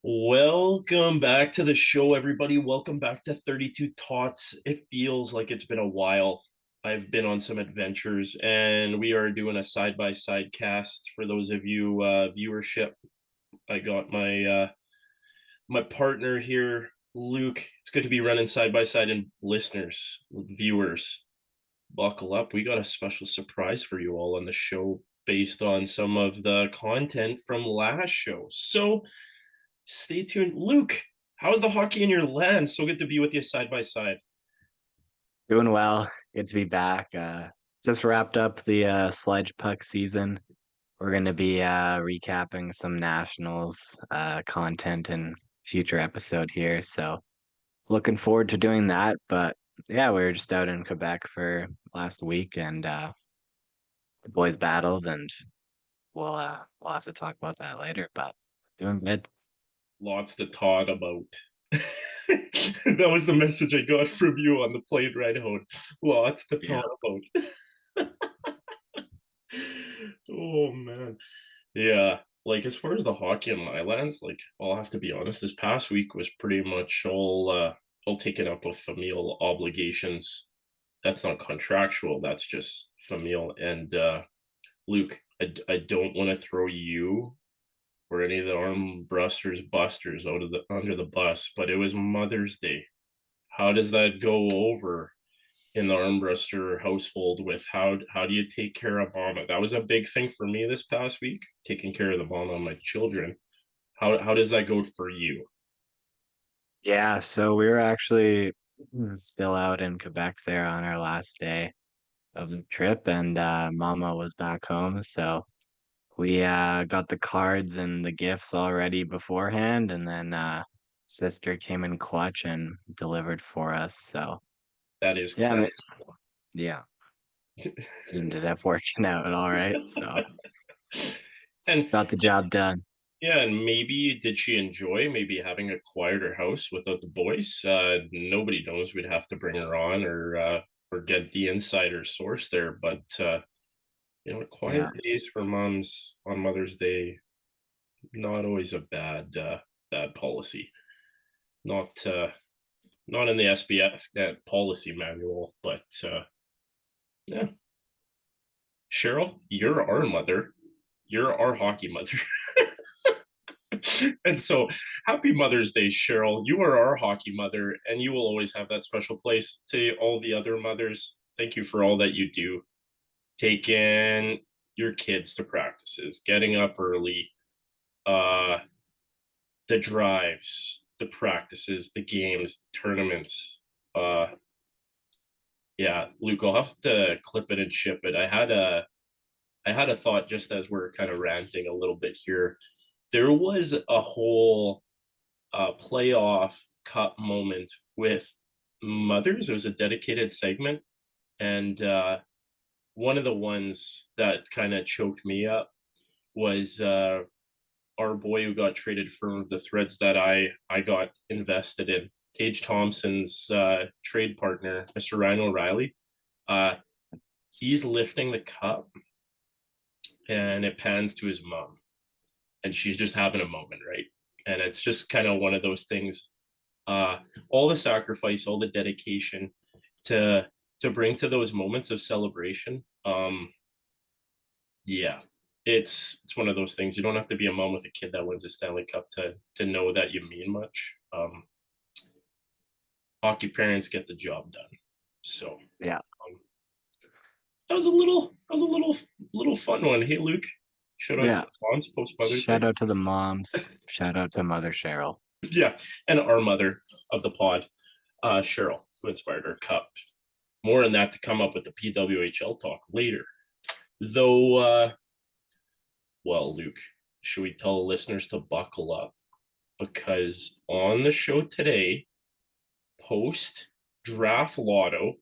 Welcome back to the show, everybody. Welcome back to 32 Tots. It feels like it's been a while. I've been on some adventures, and we are doing a side-by-side cast for those of you viewership. I got my partner here, Luke. It's good to be running side by side, and listeners, viewers, buckle up. We got a special surprise for you all on the show based on some of the content from last show. So stay tuned. Luke, how's the hockey in your land? So good to be with you side by side. Doing well. Good to be back. Just wrapped up the sledge puck season. We're going to be recapping some nationals content in future episode here. So looking forward to doing that. But yeah, we were just out in Quebec for last week and the boys battled and we'll have to talk about that later. But doing good. Lots to talk about. That was the message I got from you on the plane ride home. Lots to Yeah. talk about. Oh man. Yeah. Like as far as the hockey in my lands, like I'll have to be honest, this past week was pretty much all taken up with familial obligations. That's not contractual, that's just familial. And Luke, I don't want to throw you or any of the arm busters out of the under the bus, but it was Mother's Day. How does that go over in the armbruster household with how do you take care of mama? That was a big thing for me this past week, taking care of the mom on my children. How does that go for you? Yeah. So we were actually still out in Quebec there on our last day of the trip, and Mama was back home. So we got the cards and the gifts all ready beforehand, and then sister came in clutch and delivered for us. So That is yeah, class. yeah, it ended up working out all right. So And got the job done. yeah, and maybe did she enjoy maybe having a quieter house without the boys? Nobody knows. We'd have to bring her on or get the insider source there. But quiet Yeah, days for moms on Mother's Day, not always a bad policy. Not not in the SBF policy manual, but yeah. Cheryl, you're our mother. You're our hockey mother. And so happy Mother's Day, Cheryl. You are our hockey mother, and you will always have that special place to all the other mothers. Thank you for all that you do. Taking your kids to practices, getting up early, uh, the drives, the practices, the games, the tournaments. Yeah, Luke, I'll have to clip it and ship it. I had a thought just as we're kind of ranting a little bit here. There was a whole playoff cup moment with mothers. It was a dedicated segment, and one of the ones that kind of choked me up was our boy who got traded for the Threads that I got invested in. Tage Thompson's trade partner, Mr. Ryan O'Reilly. Uh, he's lifting the cup, and it pans to his mom, and she's just having a moment, right? And it's just kind of one of those things. All the sacrifice, all the dedication to bring to those moments of celebration. Yeah, it's one of those things. You don't have to be a mom with a kid that wins a Stanley Cup to know that you mean much. Hockey parents get the job done. So yeah, that was a little fun one. Hey Luke, shout out to yeah. the moms post Mother's Day. Shout out to the moms. Shout out to Mother Cheryl. Yeah, and our mother of the pod, Cheryl, who inspired our cup. More on that to come up with the PWHL talk later. Though, well, Luke, should we tell listeners to buckle up? Because on the show today, post draft lotto,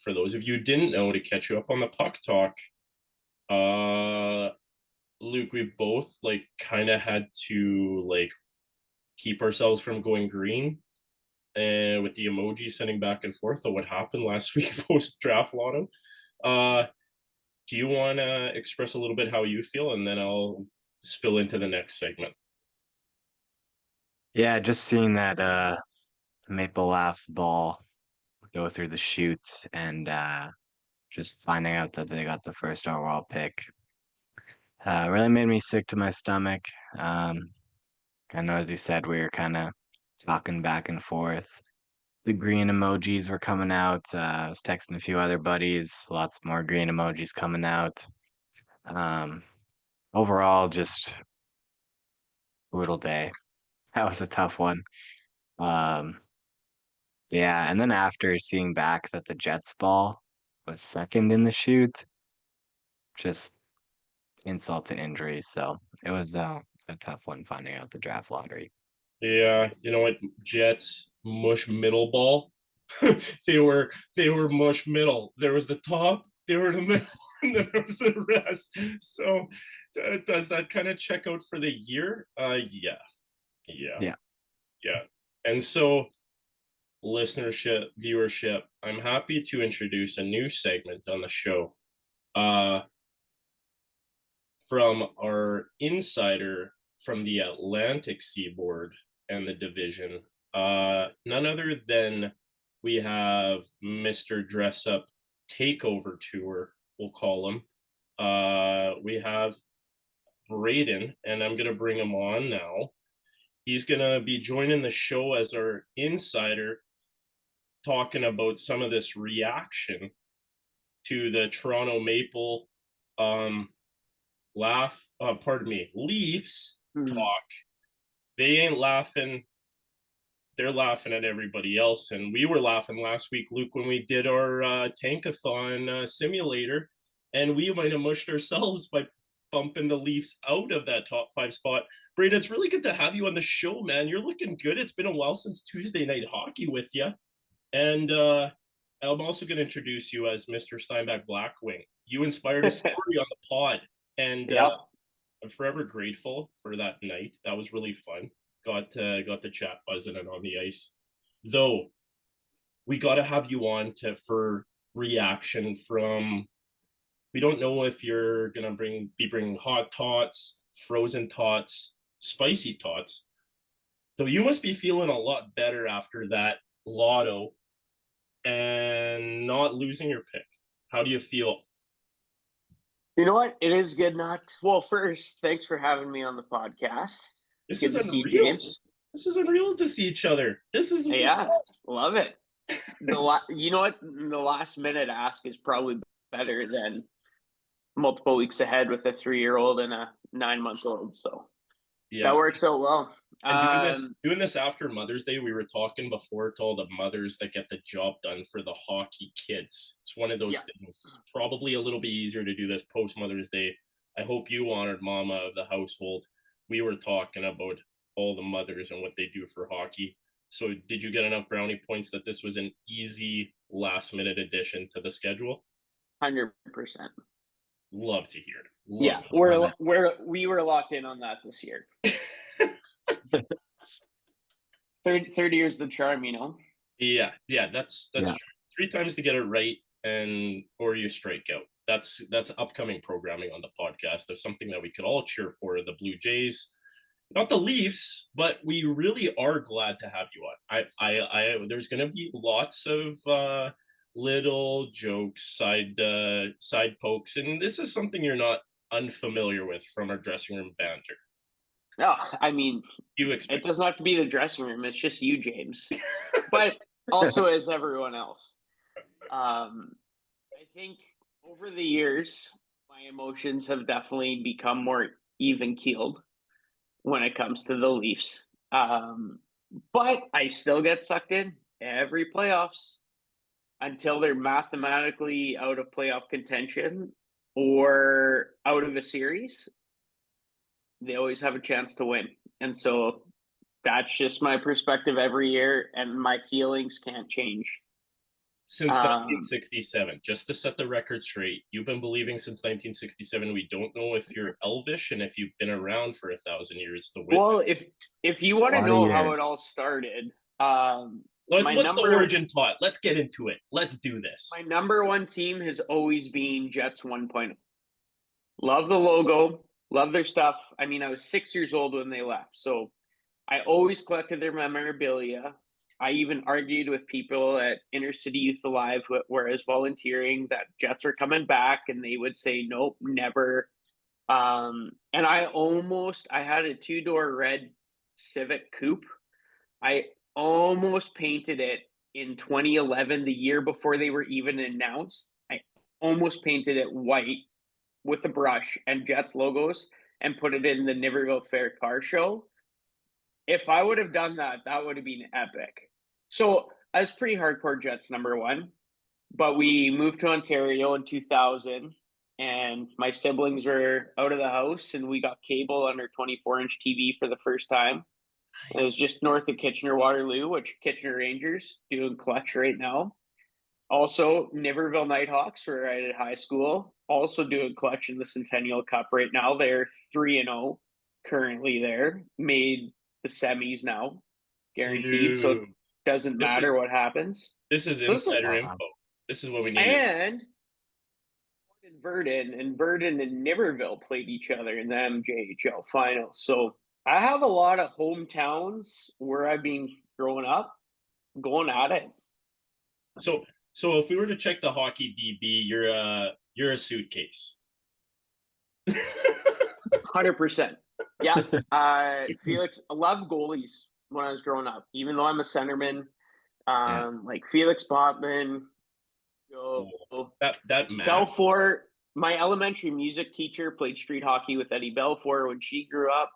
for those of you who didn't know, to catch you up on the puck talk, uh, Luke, we both like kind of had to like keep ourselves from going green and with the emoji sending back and forth of what happened last week post draft lotto. Uh, do you want to express a little bit how you feel, and then I'll spill into the next segment? Yeah, just seeing that Maple Laughs ball go through the chutes and just finding out that they got the first overall pick really made me sick to my stomach. Um, I know, as you said, we were kind of talking back and forth. The green emojis were coming out. I was texting a few other buddies, lots more green emojis coming out. Um, Overall, just brutal day. That was a tough one. Um, yeah, and then after seeing back that the Jets ball was second in the shoot, just insult to injury. So it was a tough one finding out the draft lottery. Yeah, you know what? Jets mush middle ball. They were mush middle. There was the top, they were in the middle, and then there was the rest. So does that kind of check out for the year? Yeah, yeah, Yeah. yeah. And so listenership, viewership, I'm happy to introduce a new segment on the show. Uh from our insider from the Atlantic Seaboard and the division. None other than we have Mr. Dress Up Takeover Tour, we'll call him. We have Braden, and I'm going to bring him on now. He's going to be joining the show as our insider, talking about some of this reaction to the Toronto Maple Leafs talk. They ain't laughing. They're laughing at everybody else. And we were laughing last week, Luke, when we did our tankathon simulator, and we might have mushed ourselves by bumping the Leafs out of that top 5 spot. Braden, it's really good to have you on the show, man. You're looking good. It's been a while since Tuesday night hockey with you. And I'm also going to introduce you as Mr. Steinbach Blackwing. You inspired a story on the pod. And yep. I'm forever grateful for that night. That was really fun. Got the chat buzzing and on the ice. Though we got to have you on for reaction from. We don't know if you're gonna be bringing hot tots, frozen tots, spicy tots. Though you must be feeling a lot better after that lotto and not losing your pick. How do you feel? You know what? It is good not. Well, first, thanks for having me on the podcast. This good is to unreal. see James. This is unreal to see each other. This is love it. You know what? The last minute ask is probably better than multiple weeks ahead with a 3-year-old and a 9-month-old. So that works out well. And doing this after Mother's Day, we were talking before to all the mothers that get the job done for the hockey kids. It's one of those things. Probably a little bit easier to do this post Mother's Day. I hope you honored Mama of the household. We were talking about all the mothers and what they do for hockey. So did you get enough brownie points that this was an easy last minute addition to the schedule? 100%. Love to hear it. We were locked in on that this year. 30 years the charm, you know. Yeah, that's true. 3 times to get it right, or you strike out. That's upcoming programming on the podcast. There's something that we could all cheer for: the Blue Jays, not the Leafs, but we really are glad to have you on. I there's going to be lots of little jokes, side pokes, and this is something you're not unfamiliar with from our dressing room banter. No, I mean, it doesn't have to be the dressing room. It's just you, James, but also as everyone else. I think over the years, my emotions have definitely become more even keeled when it comes to the Leafs. But I still get sucked in every playoffs until they're mathematically out of playoff contention or out of a series. They always have a chance to win. And so that's just my perspective every year, and my feelings can't change. Since 1967, just to set the record straight, you've been believing since 1967. We don't know if you're elvish and if you've been around for 1,000 years to win. Well, if you want to know how it all started, what's the origin taught? Let's get into it. Let's do this. My number one team has always been Jets 1.0. Love the logo. Love their stuff. I mean, I was 6 years old when they left. So I always collected their memorabilia. I even argued with people at Inner City Youth Alive, where I was volunteering, that Jets were coming back, and they would say, nope, never. And I had a 2-door red Civic Coupe. I almost painted it in 2011, the year before they were even announced. I almost painted it white with a brush and Jets logos and put it in the Niverville Fair Car Show. If I would have done that, that would have been epic. So I was pretty hardcore Jets number one, but we moved to Ontario in 2000, and my siblings were out of the house, and we got cable under 24-inch TV for the first time. It was just north of Kitchener-Waterloo, which Kitchener Rangers doing clutch right now. Also, Niverville Nighthawks were right at high school, also doing clutch in the Centennial Cup right now. They're 3-0 currently there, made the semis now, guaranteed. Dude, so it doesn't matter what happens. This is insider info. This is what we need. And Braden and Niverville played each other in the MJHL finals. So I have a lot of hometowns where I've been growing up going at it. So if we were to check the hockey DB, you're a suitcase. 100%. Yeah. Felix, I loved goalies when I was growing up, even though I'm a centerman. Like Felix Botman, that match. Belfour. My elementary music teacher played street hockey with Eddie Belfour when she grew up.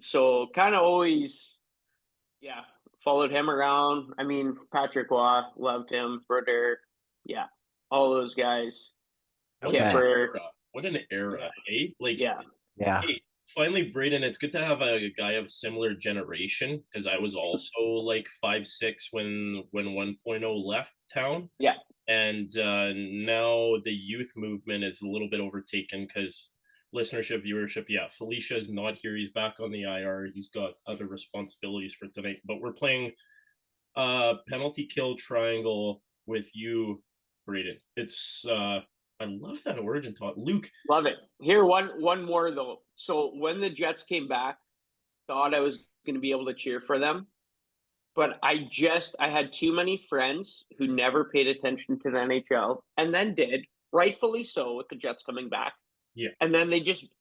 So kind of always, followed him around. I mean, Patrick Waugh, loved him. Brodeur, all those guys. Kipper. What an era, eh? Hey, finally, Braden, it's good to have a guy of similar generation, because I was also like 5'6" when 1.0 left town. Yeah. And now the youth movement is a little bit overtaken because listenership, viewership. Felicia is not here. He's back on the IR. He's got other responsibilities for tonight. But we're playing penalty kill triangle with you, Braden. It's I love that origin talk. Luke. Love it. Here, one more though. So when the Jets came back, thought I was going to be able to cheer for them. But I had too many friends who never paid attention to the NHL and then did, rightfully so, with the Jets coming back. Yeah. And then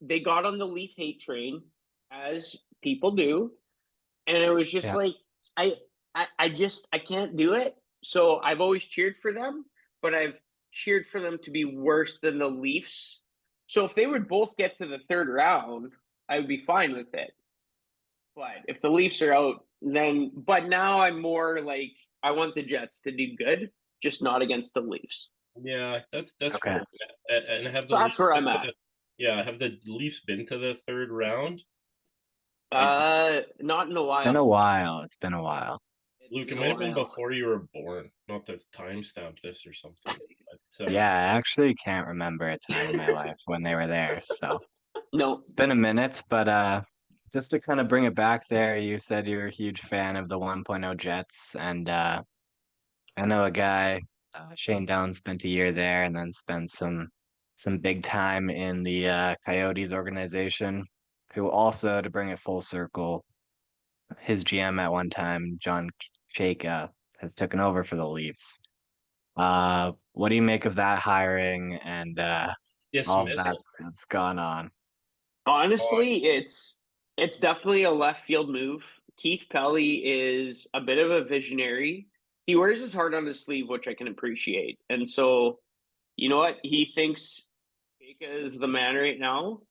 they got on the Leaf hate train, as people do. And it was just like, I can't do it. So I've always cheered for them, but I've cheered for them to be worse than the Leafs. So if they would both get to the third round, I would be fine with it. But if the Leafs are out, but now I'm more like, I want the Jets to do good, just not against the Leafs. Yeah, that's okay. And that's where I'm at. Have the Leafs been to the third round? Not in a while. It's been a while. Luke, it might have been before you were born. Not to timestamp this or something. But, I actually can't remember a time in my life when they were there. So no, it's been a minute, but just to kind of bring it back there, you said you were a huge fan of the 1.0 Jets, and I know a guy, Shane Downs, spent a year there and then spent some big time in the Coyotes organization, who also, to bring it full circle, his GM at one time, John Chayka, has taken over for the Leafs. What do you make of that hiring and all that's gone on? Honestly, it's definitely a left field move. Keith Pelly is a bit of a visionary. He wears his heart on his sleeve, which I can appreciate. And so, you know what? He thinks Chayka is the man right now.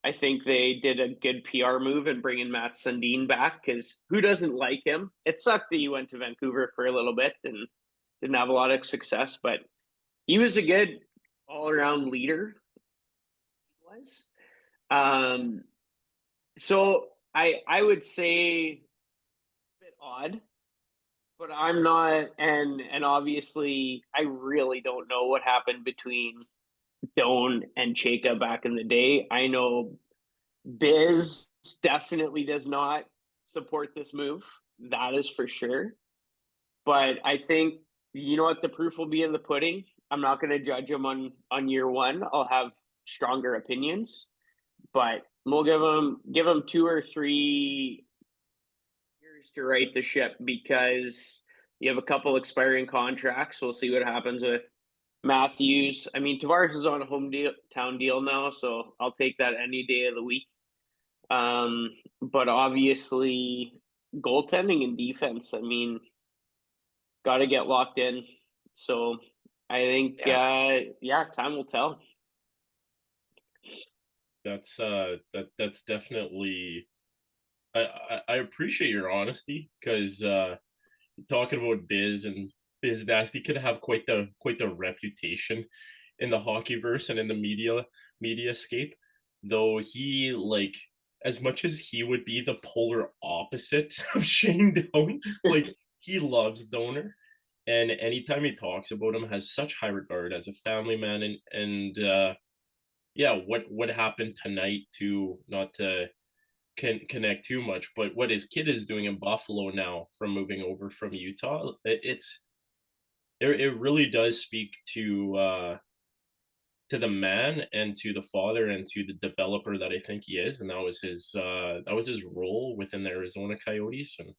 I think they did a good PR move in bringing Matt Sundin back, because who doesn't like him? It sucked that he went to Vancouver for a little bit and didn't have a lot of success, but he was a good all-around leader. He was. So I would say a bit odd, but I'm not, and obviously I really don't know what happened between Doan and Chayka back in the day. I know Biz definitely does not support this move. That is for sure. But I think, you know what, the proof will be in the pudding. I'm not going to judge him on year one. I'll have stronger opinions, but we'll give him 2 or 3 years to right the ship because you have a couple expiring contracts. We'll see what happens with Matthews. I mean, Tavares is on a hometown deal now, so I'll take that any day of the week. But obviously, goaltending and defense, I mean, got to get locked in. So I think, time will tell. That's definitely. I appreciate your honesty because talking about Biz Nasty could have quite the reputation in the hockeyverse and in the mediascape. Though he, like, as much as he would be the polar opposite of Shane Doan, like, he loves Doner, and anytime he talks about him, has such high regard as a family man, and what happened tonight, to not to connect too much, but what his kid is doing in Buffalo now from moving over from Utah, it really does speak to the man and to the father and to the developer that I think he is, and that was his role within the Arizona Coyotes. And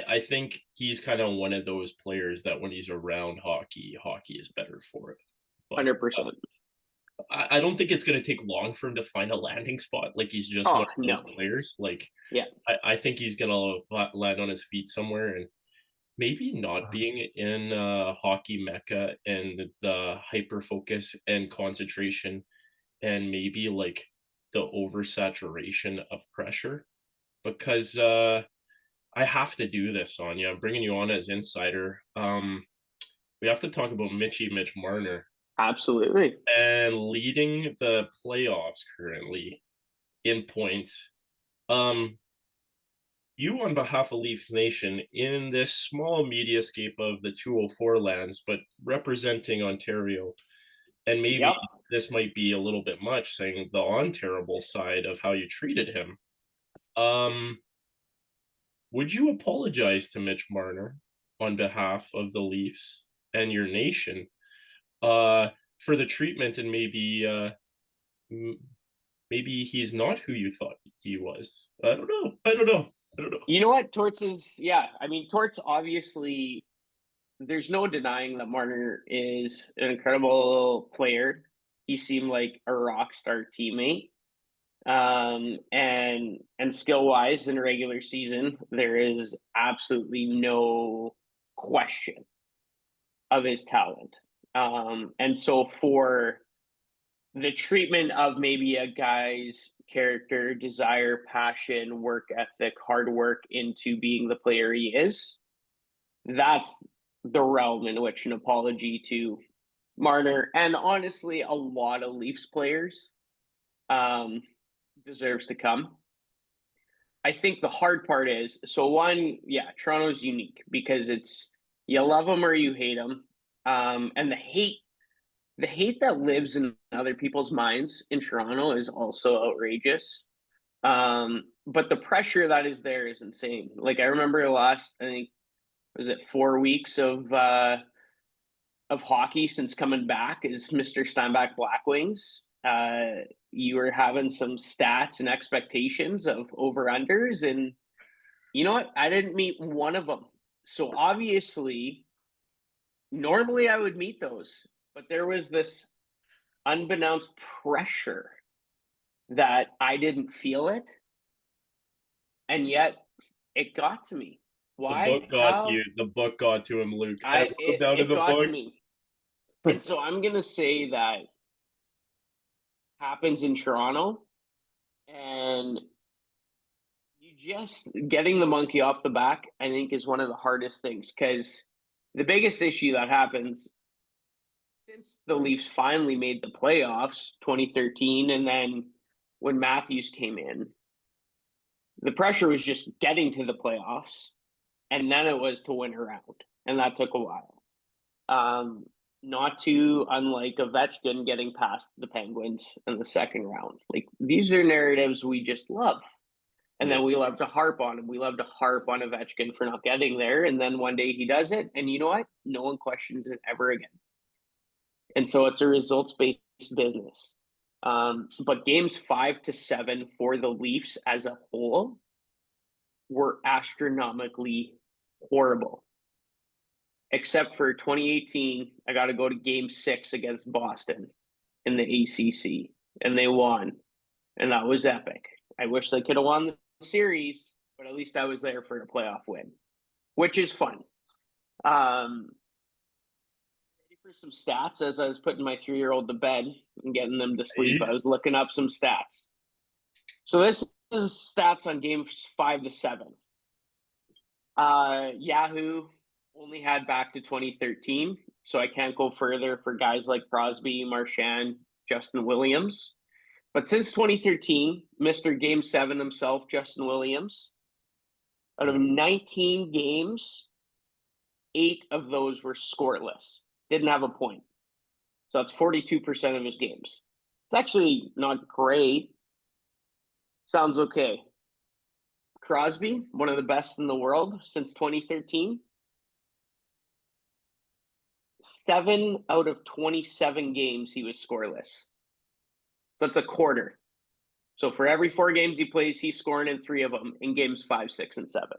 I think he's kind of one of those players that when he's around hockey is better for it. 100%. I don't think it's going to take long for him to find a landing spot. Like, he's just one of those players. Like, I think he's going to land on his feet somewhere, and maybe not being in hockey mecca and the hyper focus and concentration and maybe like the oversaturation of pressure, because I have to do this, Sonia. I'm bringing you on as insider. We have to talk about Mitch Marner. Absolutely. And leading the playoffs currently in points. You, on behalf of Leaf Nation, in this small mediascape of the 204 lands, but representing Ontario, and maybe this might be a little bit much, saying the unterrible side of how you treated him. Would you apologize to Mitch Marner on behalf of the Leafs and your nation for the treatment, and maybe he's not who you thought he was? I don't know. You know what? Torts is, Torts, obviously, there's no denying that Marner is an incredible player. He seemed like a rock star teammate. And skill wise in a regular season, there is absolutely no question of his talent. And so for the treatment of maybe a guy's character, desire, passion, work ethic, hard work into being the player he is, that's the realm in which an apology to Marner, and honestly a lot of Leafs players, deserves to come. I think the hard part is, so one, Toronto's unique because it's, you love them or you hate them. And the hate that lives in other people's minds in Toronto is also outrageous. But the pressure that is there is insane. Like, I remember the last, I think, was it 4 weeks of hockey since coming back is Mr. Steinbach Black Wings. You were having some stats and expectations of over-unders, and you know what? I didn't meet one of them. So obviously, normally I would meet those, but there was this unbeknownst pressure that I didn't feel it, and yet it got to me. Why? The book got to you. The book got to him, Luke. It got to me. And so I'm going to say that happens in Toronto, and you just getting the monkey off the back, I think, is one of the hardest things, because the biggest issue that happens since the Leafs finally made the playoffs 2013, and then when Matthews came in, the pressure was just getting to the playoffs, and then it was to win a round, and that took a while. Not too unlike Ovechkin getting past the Penguins in the second round. Like, these are narratives we just love. And then we love to harp on him. We love to harp on Ovechkin for not getting there. And then one day he does it. And you know what? No one questions it ever again. And so it's a results-based business. But games 5 to 7 for the Leafs as a whole were astronomically horrible. Except for 2018, I got to go to Game 6 against Boston in the ACC, and they won, and that was epic. I wish they could have won the series, but at least I was there for a playoff win, which is fun. Ready for some stats as I was putting my 3-year-old to bed and getting them to sleep. I was looking up some stats. So this is stats on games 5 to 7. Yahoo only had back to 2013, so I can't go further for guys like Crosby, Marchand, Justin Williams. But since 2013, Mr. Game 7 himself, Justin Williams, out of 19 games, 8 of those were scoreless. Didn't have a point. So that's 42% of his games. It's actually not great. Sounds okay. Crosby, one of the best in the world since 2013. 7 out of 27 games he was scoreless. So that's a quarter. So for every 4 games he plays, he's scoring in 3 of them in games 5, 6, and 7.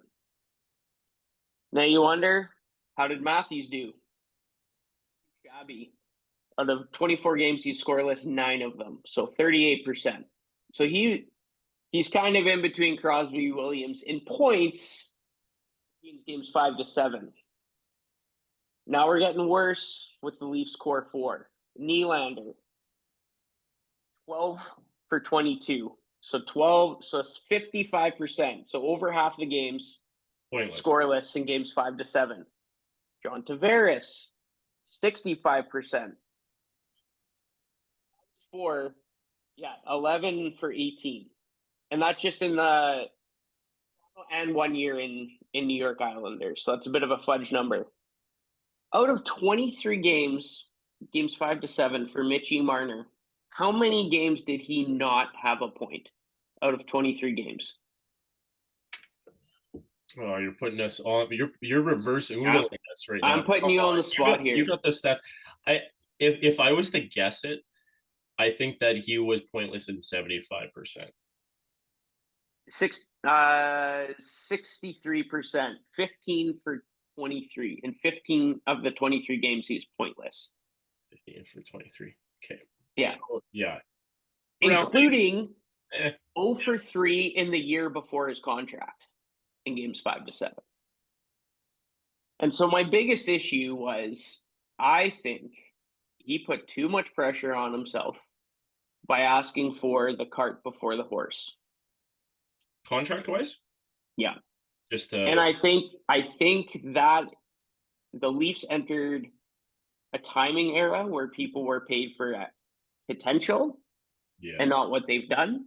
Now you wonder, how did Matthews do? Shabby. Out of 24 games, he's scoreless 9 of them. So 38%. So he's kind of in between Crosby and Williams in points in games 5 to 7. Now we're getting worse with the Leafs core 4. Nylander, 12 for 22. So 55%. So over half the games scoreless in games 5 to 7. John Tavares, 65%. 11 for 18. And that's just in the and 1 year in New York Islanders. So that's a bit of a fudge number. Out of 23 games 5 to 7 for Mitchie Marner, how many games did he not have a point out of 23 games? Oh, you're putting us on. You're reverse oodling us right now. I'm putting you on the spot here. You got the stats. If I was to guess it, I think that he was pointless in 75%. 63%, 15 for 23. In 15 of the 23 games, he's pointless. 15 for 23. Okay. Yeah. So, yeah. Including 0 for 3 in the year before his contract in games 5 to 7. And so my biggest issue was, I think he put too much pressure on himself by asking for the cart before the horse. Contract-wise? Yeah. And I think that the Leafs entered a timing era where people were paid for potential and not what they've done,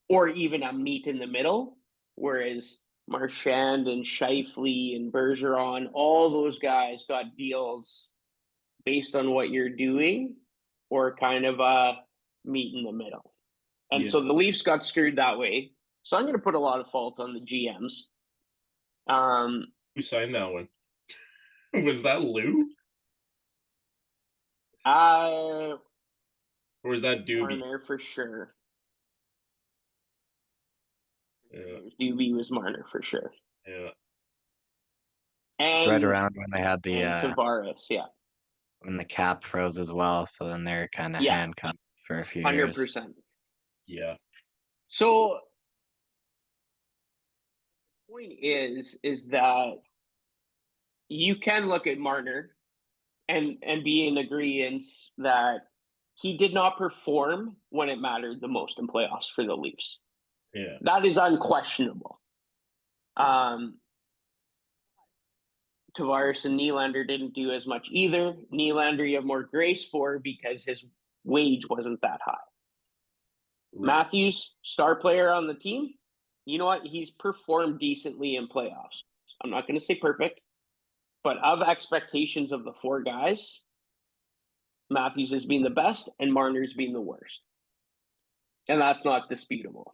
or even a meet in the middle, whereas Marchand and Scheifele and Bergeron, all those guys got deals based on what you're doing or kind of a meet in the middle. And so the Leafs got screwed that way. So I'm going to put a lot of fault on the GMs. Who signed that one? Was that Lou? Or was that Doobie? Marner for sure. Yeah. Doobie was Marner for sure. Yeah. And it's right around when they had the Tavares, when the cap froze as well. So then they're kind of handcuffed for a few 100%. years. Yeah. So the point is that you can look at Marner and be in agreement that he did not perform when it mattered the most in playoffs for the Leafs. Yeah. That is unquestionable. Tavares and Nylander didn't do as much either. Nylander you have more grace for because his wage wasn't that high. Right. Matthews, star player on the team, you know what? He's performed decently in playoffs. I'm not going to say perfect, but of expectations of the 4 guys, Matthews has been the best and Marner's been the worst. And that's not disputable.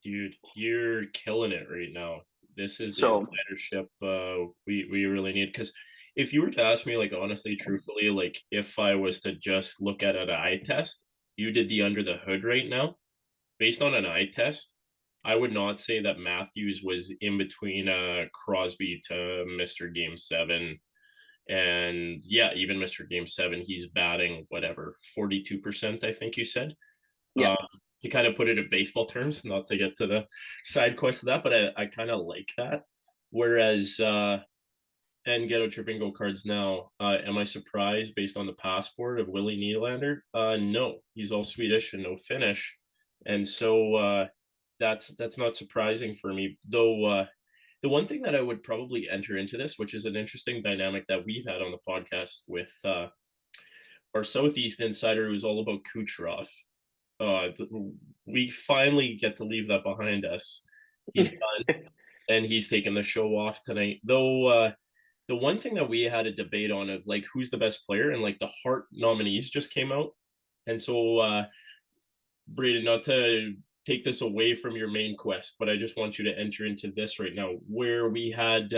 Dude, you're killing it right now. This is the insidership we really need. Because if you were to ask me, like, honestly, truthfully, like, if I was to just look at an eye test, you did the under the hood right now. Based on an eye test, I would not say that Matthews was in between Crosby to Mr. Game 7. And yeah, even Mr. Game 7, he's batting whatever, 42%, I think you said. Yeah. To kind of put it in baseball terms, not to get to the side quest of that, but I kind of like that. Whereas and Ghetto Trip Bingo cards now. Am I surprised based on the passport of Willie Nylander? No, he's all Swedish and no Finnish, and so that's not surprising for me. Though the one thing that I would probably enter into this, which is an interesting dynamic that we've had on the podcast with our Southeast insider, who's all about Kucherov. We finally get to leave that behind us. He's done, and he's taken the show off tonight. Though the one thing that we had a debate on of like who's the best player, and like the Hart nominees just came out, and so Braden, not to take this away from your main quest, but I just want you to enter into this right now, where we had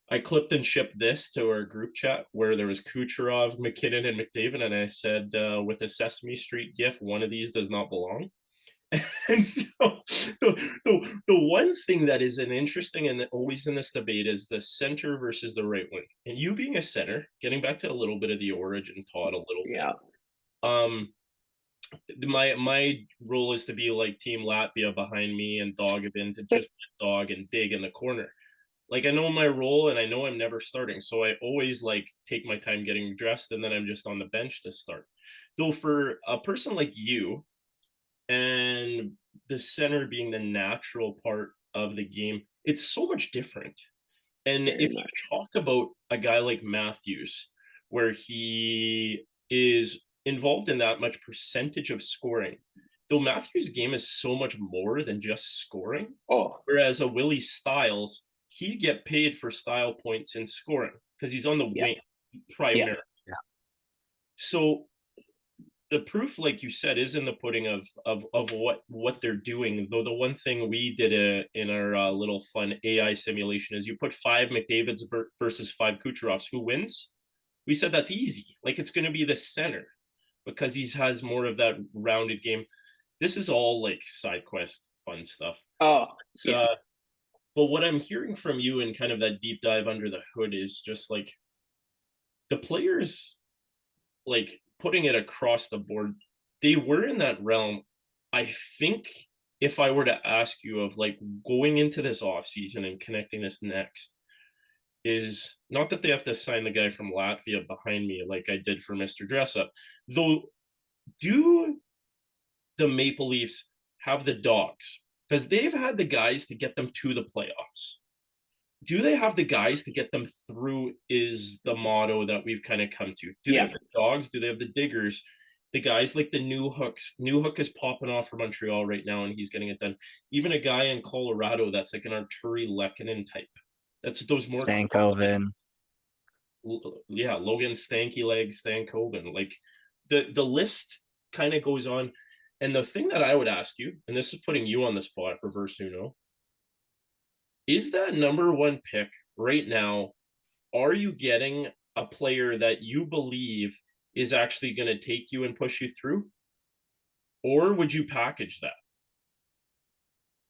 I clipped and shipped this to our group chat where there was Kucherov, McKinnon, and McDavid, and I said with a Sesame Street gif, one of these does not belong. And so the one thing that is an interesting and always in this debate is the center versus the right wing. And you being a center, getting back to a little bit of the origin, Todd, a little bit. My role is to be like Team Latvia behind me and Dogabin to just dog and dig in the corner. Like I know my role and I know I'm never starting, so I always like take my time getting dressed and then I'm just on the bench to start. Though for a person like you, and the center being the natural part of the game, it's so much different. And if you talk about a guy like Matthews, where he is involved in that much percentage of scoring, though Matthews' game is so much more than just scoring. Whereas a Willie Styles, he get paid for style points in scoring because he's on the wing primarily. Yeah. So the proof, like you said, is in the pudding of what they're doing. Though the one thing we did in our little fun AI simulation is you put 5 McDavids versus 5 Kucherovs. Who wins? We said that's easy. Like it's going to be the center because he has more of that rounded game. This is all like side quest fun stuff. But what I'm hearing from you and kind of that deep dive under the hood is just like the players, like putting it across the board, they were in that realm. I think if I were to ask you of like going into this off season and connecting this next, is not that they have to sign the guy from Latvia behind me like I did for Mr. Dressup. Though, do the Maple Leafs have the dogs? Because they've had the guys to get them to the playoffs. Do they have the guys to get them through is the motto that we've kind of come to. Do they have the dogs? Do they have the diggers? The guys like the New Hooks. New Hook is popping off for Montreal right now, and he's getting it done. Even a guy in Colorado that's like an Arturi Lehkonen type. That's those more Stankoven. Yeah, Logan Stanky Legs, Stankoven. Like the list kind of goes on. And the thing that I would ask you, and this is putting you on the spot, reverse Uno, is that number one pick right now, are you getting a player that you believe is actually going to take you and push you through? Or would you package that?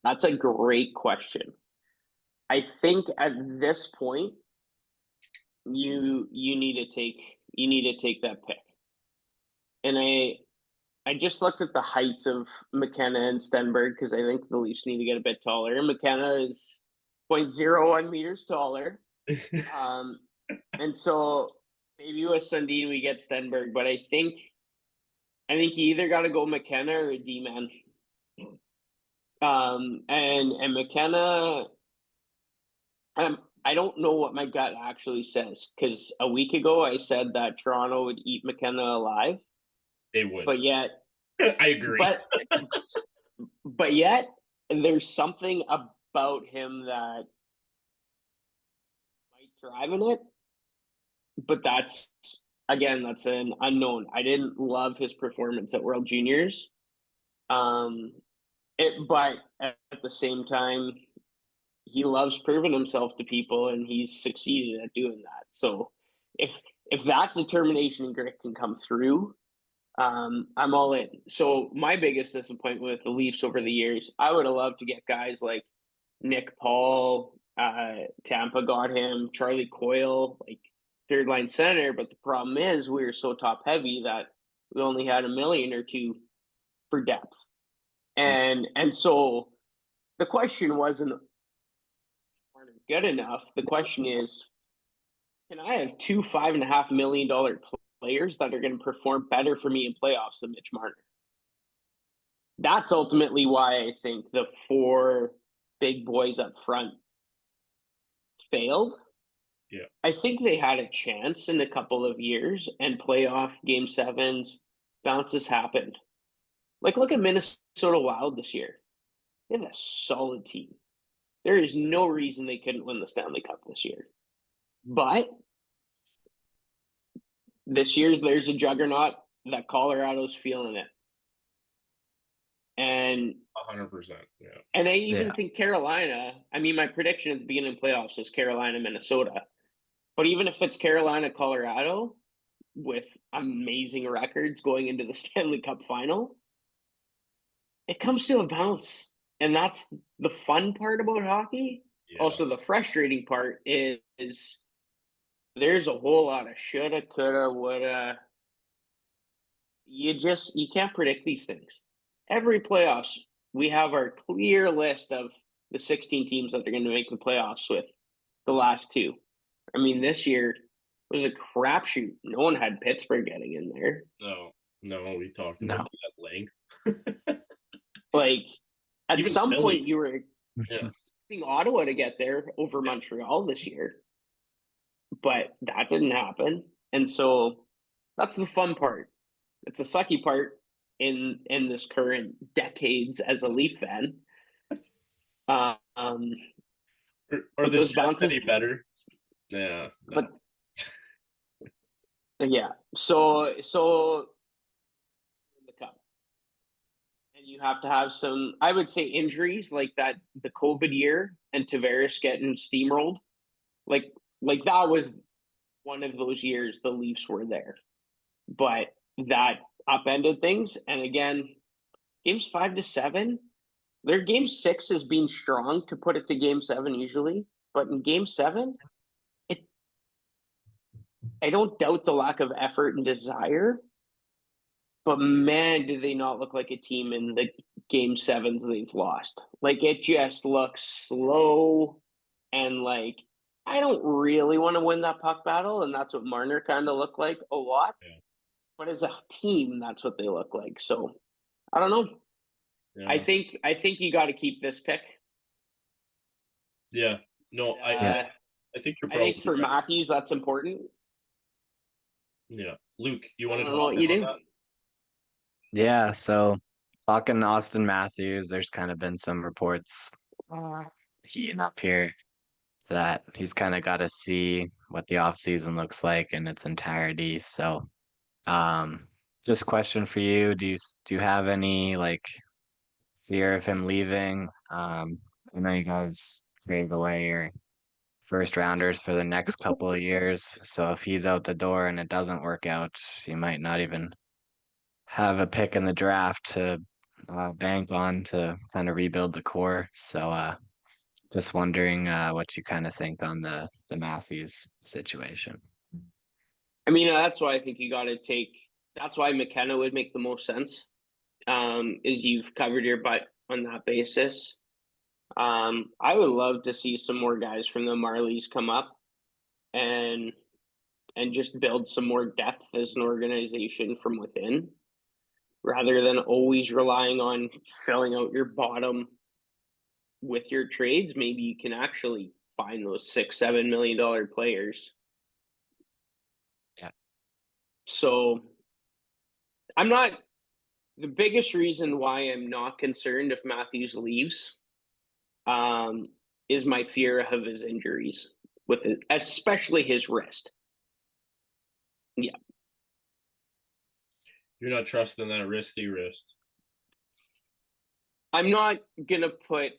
That's a great question. I think at this point, you need to take that pick. And I just looked at the heights of McKenna and Stenberg because I think the Leafs need to get a bit taller. McKenna is 0.01 meters taller. And so maybe with Sundin we get Stenberg, but I think you either got to go McKenna or a D-man. And McKenna, I don't know what my gut actually says because a week ago I said that Toronto would eat McKenna alive. They would. But yet I agree. But yet there's something about him that might thrive in it. But that's an unknown. I didn't love his performance at World Juniors. But at the same time, he loves proving himself to people, and he's succeeded at doing that. So if that determination and grit can come through, I'm all in. So my biggest disappointment with the Leafs over the years, I would have loved to get guys like Nick Paul, Tampa got him, Charlie Coyle, like third line center. But the problem is we were so top heavy that we only had $1 million or $2 million for depth. And so the question wasn't good enough. The question is, can I have two $5.5 million players that are going to perform better for me in playoffs than Mitch Marner? That's ultimately why I think the 4 big boys up front failed. Yeah. I think they had a chance in a couple of years, and playoff game 7s, bounces happened. Like, look at Minnesota Wild this year. They have a solid team. There is no reason they couldn't win the Stanley Cup this year. But this year, there's a juggernaut that Colorado's feeling it. And 100%. Yeah. And I even think Carolina, I mean, my prediction at the beginning of playoffs was Carolina, Minnesota. But even if it's Carolina, Colorado, with amazing records going into the Stanley Cup final, it comes to a bounce. And that's the fun part about hockey. Yeah. Also, the frustrating part is there's a whole lot of shoulda, coulda, woulda. You can't predict these things. Every playoffs, we have our clear list of the 16 teams that are going to make the playoffs with the last 2. I mean, this year was a crapshoot. No one had Pittsburgh getting in there. No, we talked about that at length. Like, at even some Philly. Point, you were expecting Ottawa to get there over Montreal this year, but that didn't happen. And so that's the fun part. It's a sucky part in this current decades as a Leaf fan. Are the Jets bounces any better? Yeah. No. But yeah. So the cup. And you have to have some, I would say, injuries like that, the COVID year and Tavares getting steamrolled. Like that was one of those years the Leafs were there. But that upended things. And again, games 5 to 7, their game 6 is being strong to put it to game 7 usually. But in game 7, I don't doubt the lack of effort and desire. But man, do they not look like a team in the game 7s they've lost. Like, it just looks slow and like, I don't really want to win that puck battle. And that's what Marner kind of looked like a lot. Yeah. But as a team, that's what they look like. So I don't know. Yeah. I think you got to keep this pick. Yeah. No, I think you're probably. I think for Matthews, that's important. Yeah, Luke, you want to talk about that? Yeah. So talking Austin Matthews, there's kind of been some reports heating up here that he's kind of got to see what the offseason looks like in its entirety. So, just question for you: do you have any like fear of him leaving? I know you guys gave away your first rounders for the next couple of years, so if he's out the door and it doesn't work out, you might not even have a pick in the draft to bank on to kind of rebuild the core. So, just wondering what you kind of think on the Matthews situation. I mean, that's why I think you got to take. That's why McKenna would make the most sense. Is you've covered your butt on that basis. I would love to see some more guys from the Marlies come up and just build some more depth as an organization from within, rather than always relying on filling out your bottom with your trades. Maybe you can actually find those $6-7 million players. Yeah. So I'm not. The biggest reason why I'm not concerned if Matthews leaves is my fear of his injuries, with it, especially his wrist. Yeah. You're not trusting that wristy wrist. I'm not going to put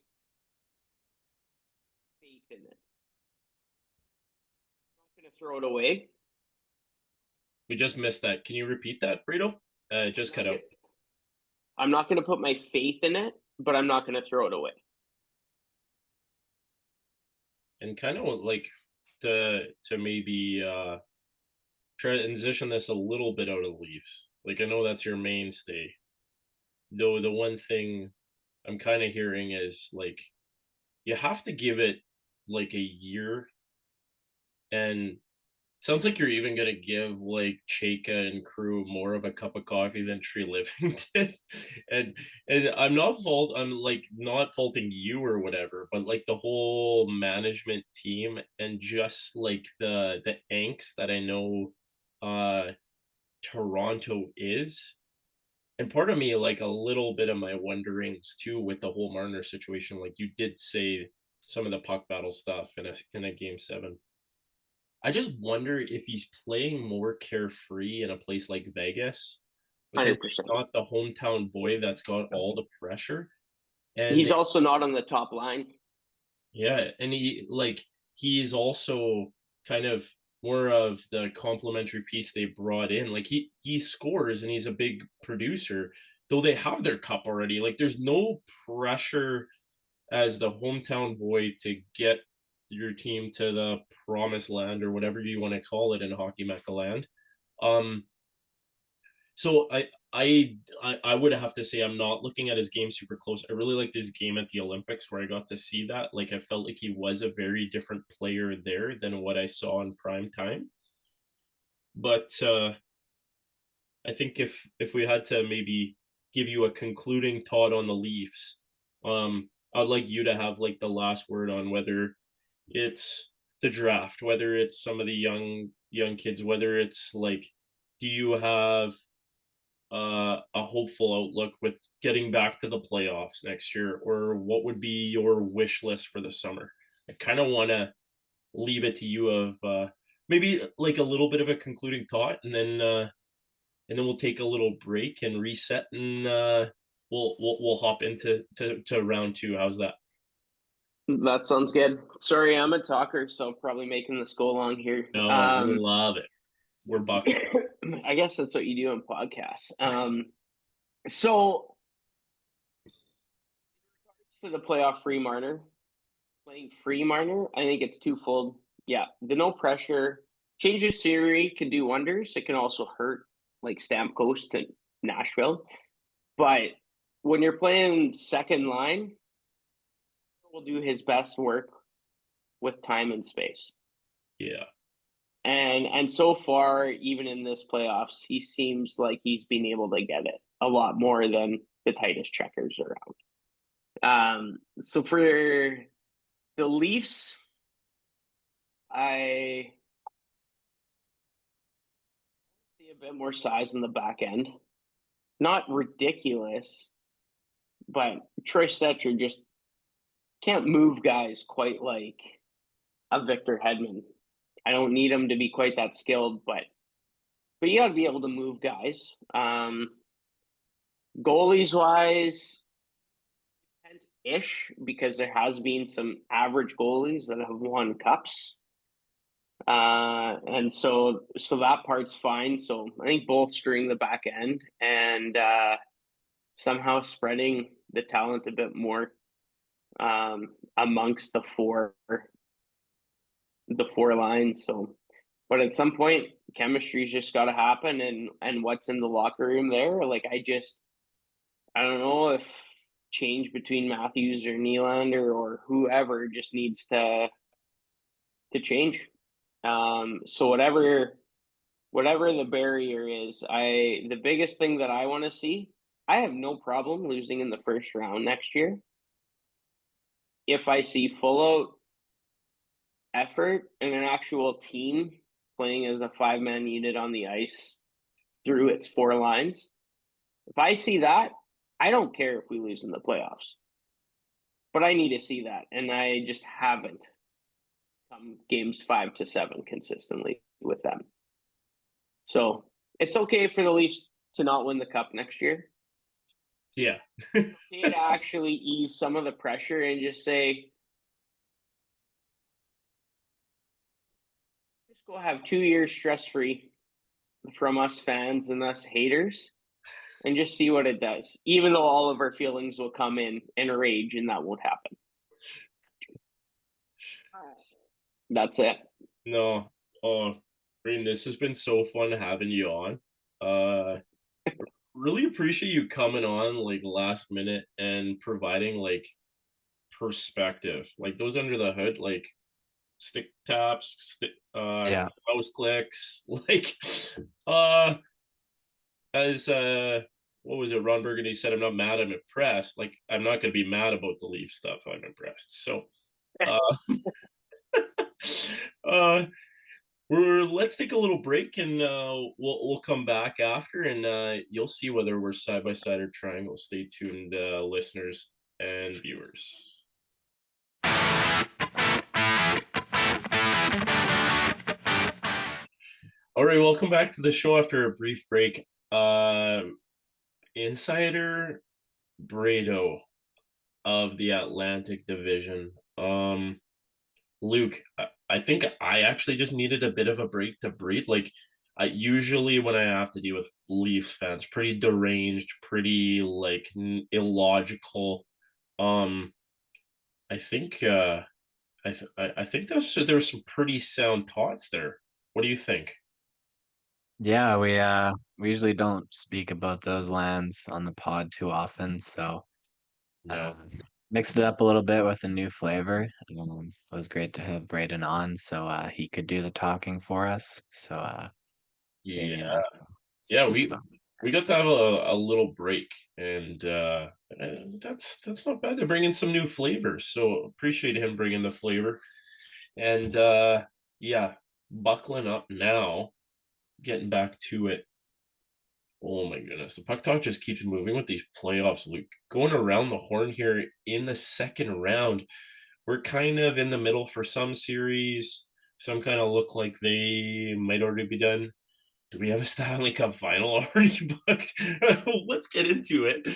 faith in it. I'm not going to throw it away. We just missed that. Can you repeat that, Brito? Just cut out. I'm not going to put my faith in it, but I'm not going to throw it away. And kind of like to maybe transition this a little bit out of the Leafs. Like I know that's your mainstay. Though the one thing I'm kind of hearing is like you have to give it like a year, and sounds like you're even gonna give like Chaka and crew more of a cup of coffee than Tree Living did. And I'm like not faulting you or whatever, but like the whole management team and just like the angst that I know Toronto is. And part of me, like a little bit of my wonderings too with the whole Marner situation, like you did say some of the puck battle stuff in a game 7. I just wonder if he's playing more carefree in a place like Vegas because 100%. he's not the hometown boy that's got all the pressure. And he's also not on the top line. Yeah, and he's also kind of more of the complementary piece they brought in. Like he scores and he's a big producer, though they have their cup already. Like there's no pressure as the hometown boy to get your team to the promised land or whatever you want to call it in hockey mecca land. Um, so I would have to say I'm not looking at his game super close. I really liked his game at the Olympics where I got to see that. Like I felt like he was a very different player there than what I saw in prime time. But I think if we had to maybe give you a concluding thought on the Leafs, I'd like you to have like the last word on whether it's the draft, whether it's some of the young kids, whether it's like, do you have a hopeful outlook with getting back to the playoffs next year, or what would be your wish list for the summer? I kind of want to leave it to you of maybe like a little bit of a concluding thought, and then we'll take a little break and reset, and we'll hop into to round 2. How's that? That sounds good. Sorry, I'm a talker, so probably making this go along here. No, we love it. We're bucking. I guess that's what you do in podcasts. So, in regards to the playoff free Marner, playing free Marner, I think it's twofold. Yeah, the no pressure change of scenery can do wonders. It can also hurt, like Stamkos to Nashville. But when you're playing second line, will do his best work with time and space. Yeah. And so far, even in this playoffs, he seems like he's been able to get it a lot more than the tightest checkers around. So for the Leafs, I see a bit more size in the back end. Not ridiculous, but Troy Stetcher just can't move guys quite like a Victor Hedman. I don't need him to be quite that skilled, but you got to be able to move guys. Goalies wise, ish, because there has been some average goalies that have won cups. And so that part's fine. So I think bolstering the back end and somehow spreading the talent a bit more amongst the four lines. So, but at some point, chemistry's just got to happen, and what's in the locker room there. Like I don't know if change between Matthews or Nylander or whoever just needs to change. So whatever the barrier is, the biggest thing that I want to see, I have no problem losing in the first round next year if I see full out effort and an actual team playing as a 5-man unit on the ice through its 4 lines. If I see that, I don't care if we lose in the playoffs. But I need to see that, and I just haven't come games 5 to 7 consistently with them. So it's okay for the Leafs to not win the cup next year. Yeah. It's okay to actually ease some of the pressure and just say, just go have 2 years stress-free from us fans and us haters. and just see what it does, even though all of our feelings will come in and rage, and that won't happen. That's it. No. Oh, Braden, this has been so fun having you on. Really appreciate you coming on like last minute and providing like perspective, like those under the hood, like stick taps, mouse clicks, like as what was it, Ron Burgundy said, I'm not mad, I'm impressed. Like, I'm not going to be mad about the Leaf stuff, I'm impressed. So uh let's take a little break, and we'll come back after, and you'll see whether we're side by side or triangle. Stay tuned, listeners and viewers. All right, welcome back to the show after a brief break. Insider Brado of the Atlantic Division. Luke, I think I actually just needed a bit of a break to breathe. Like, I usually when I have to deal with Leafs fans, pretty deranged, pretty like illogical. I think I think there's some pretty sound thoughts there. What do you think? Yeah, we usually don't speak about those lands on the pod too often, so No. mixed it up a little bit with a new flavor. It was great to have Braden on, so he could do the talking for us. So Yeah. speak we about these we got things. to have a little break, and that's not bad. They're bringing some new flavors, so appreciate him bringing the flavor. And yeah, buckling up now, getting back to it. Oh my goodness, the puck talk just keeps moving with these playoffs, Luke. Going around the horn here in the second round. We're kind of in the middle for some series. Some kind of look like they might already be done. Do we have a Stanley Cup final already booked? Let's get into it.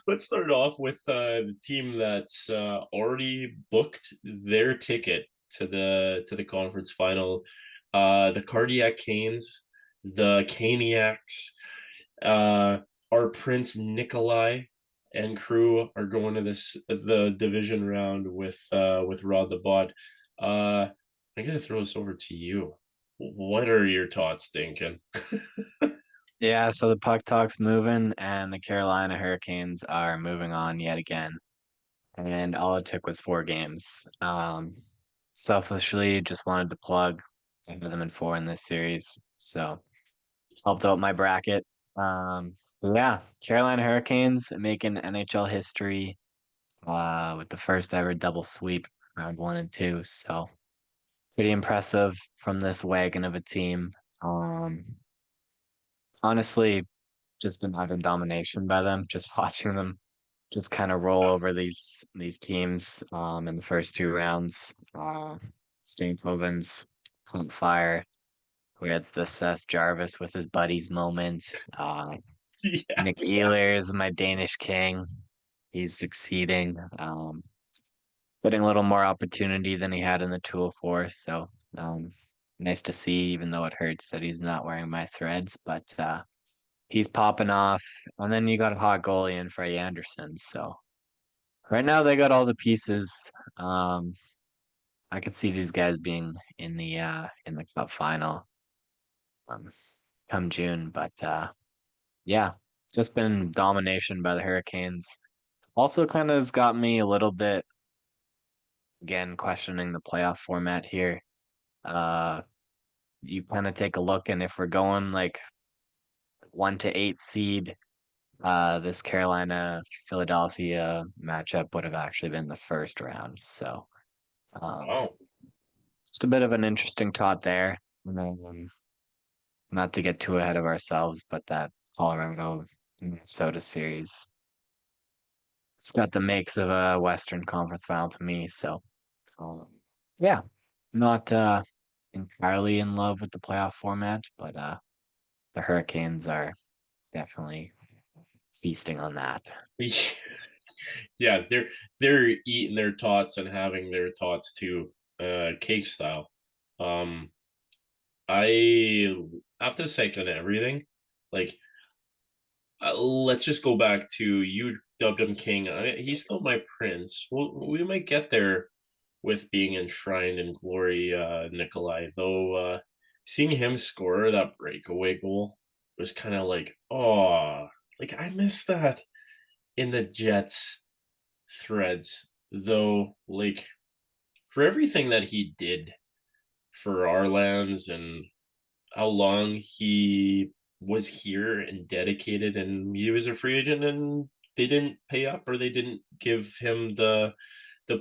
Let's start off with the team that's already booked their ticket to the conference final. The Cardiac Canes, the Caniacs, our Prince Nikolai and crew are going to the division round with Rod the Bod. I'm gonna throw this over to you. What are your thoughts, Dinkin? Yeah, so the puck talk's moving, and the Carolina Hurricanes are moving on yet again. And all it took was 4 games. Selfishly, just wanted to plug. I have them in 4 in this series, so helped out my bracket. Yeah, Carolina Hurricanes making NHL history with the first ever double sweep, round 1 and 2. So pretty impressive from this wagon of a team. Honestly, just been utter domination by them. Just watching them just kind of roll over these teams in the first 2 rounds. Stankovens on fire. We had the Seth Jarvis with his buddies moment. Yeah. Nick Ehlers, my Danish king. He's succeeding. Getting a little more opportunity than he had in the 204. So nice to see, even though it hurts that he's not wearing my threads. But he's popping off. And then you got a hot goalie in Freddie Anderson. So right now they got all the pieces. I could see these guys being in the cup final come June. But yeah, just been domination by the Hurricanes. Also kind of has got me a little bit again questioning the playoff format here. You kind of take a look, and if we're going like 1 to 8 seed, this Carolina Philadelphia matchup would have actually been the first round. So Wow. just a bit of an interesting thought there. Not to get too ahead of ourselves, but that Colorado Minnesota series, it's got the makes of a Western Conference final to me. So yeah, not entirely in love with the playoff format, but the Hurricanes are definitely feasting on that. Yeah, they're eating their tots and having their tots too, cake style. I have to say on everything, like Let's just go back to you dubbed him king. He's still my prince. We might get there with being enshrined in glory, Nikolai. Though seeing him score that breakaway goal was kind of like, oh, like I missed that in the Jets threads. Though, like for everything that he did for our lands and how long he was here and dedicated, and he was a free agent, and they didn't pay up or they didn't give him the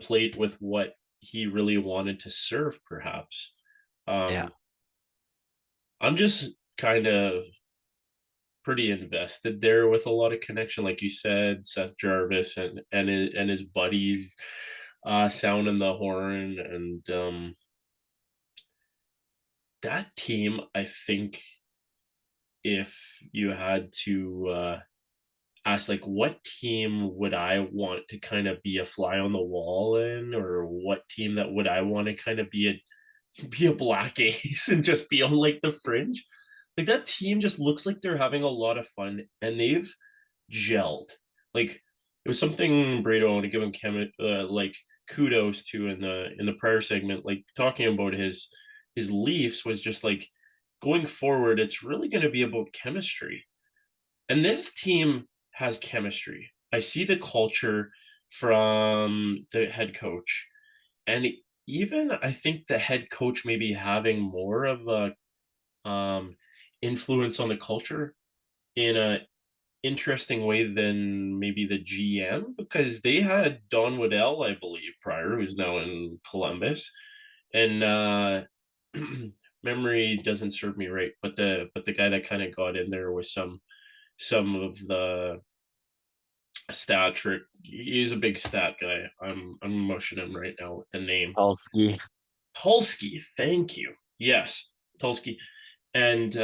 plate with what he really wanted to serve, perhaps. Yeah. I'm just kind of pretty invested there with a lot of connection, like you said, Seth Jarvis and his buddies sounding the horn, and that team, I think, if you had to ask like what team would I want to kind of be a fly on the wall in, or what team that would I want to kind of be a black ace and just be on like the fringe, like that team just looks like they're having a lot of fun and they've gelled. Like it was something Brado, I want to give him like kudos to in the prior segment, like talking about his Leafs was just like going forward, it's really going to be about chemistry. And this team has chemistry. I see the culture from the head coach. And even I think the head coach maybe having more of a influence on the culture in a interesting way than maybe the GM, because they had Don Waddell, I believe, prior, who's now in Columbus. And memory doesn't serve me right, but the guy that kind of got in there with some of the stat trick. He's a big stat guy. I'm mushing him right now with the name. Polsky. Tulski, thank you. Yes, Tulski. And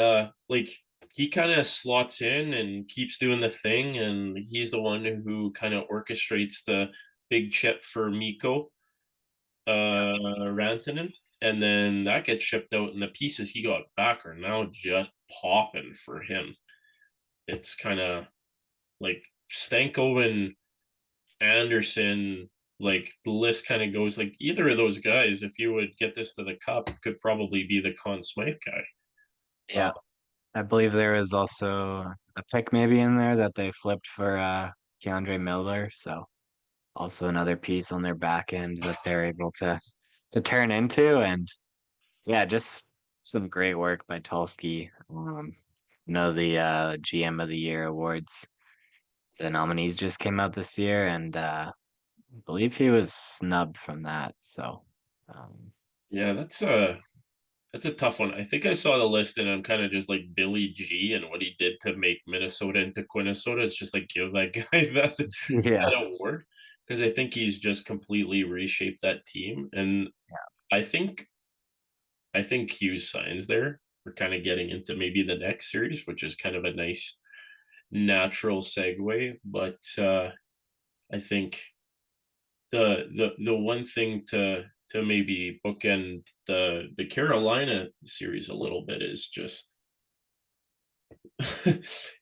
like he kind of slots in and keeps doing the thing, and he's the one who kind of orchestrates the big chip for Mikko Rantanen. And then that gets shipped out, and the pieces he got back are now just popping for him. It's kind of like Stanko and Anderson, like the list kind of goes like either of those guys, if you would get this to the cup, could probably be the Conn Smythe guy. Yeah. I believe there was also a pick maybe in there that they flipped for Keandre Miller. So also another piece on their back end that they're able to turn into. And yeah, just some great work by Tulski. The GM of the Year awards. The nominees just came out this year, and I believe he was snubbed from that. So Yeah, that's a tough one. I think I saw the list and I'm kind of just like Billy G and what he did to make Minnesota into Quinnesota. It's just like give that guy yeah, that award, because I think he's just completely reshaped that team. And I think I think Hughes signs there. We're kind of getting into maybe the next series, which is kind of a nice natural segue. But I think the one thing to maybe bookend the Carolina series a little bit is just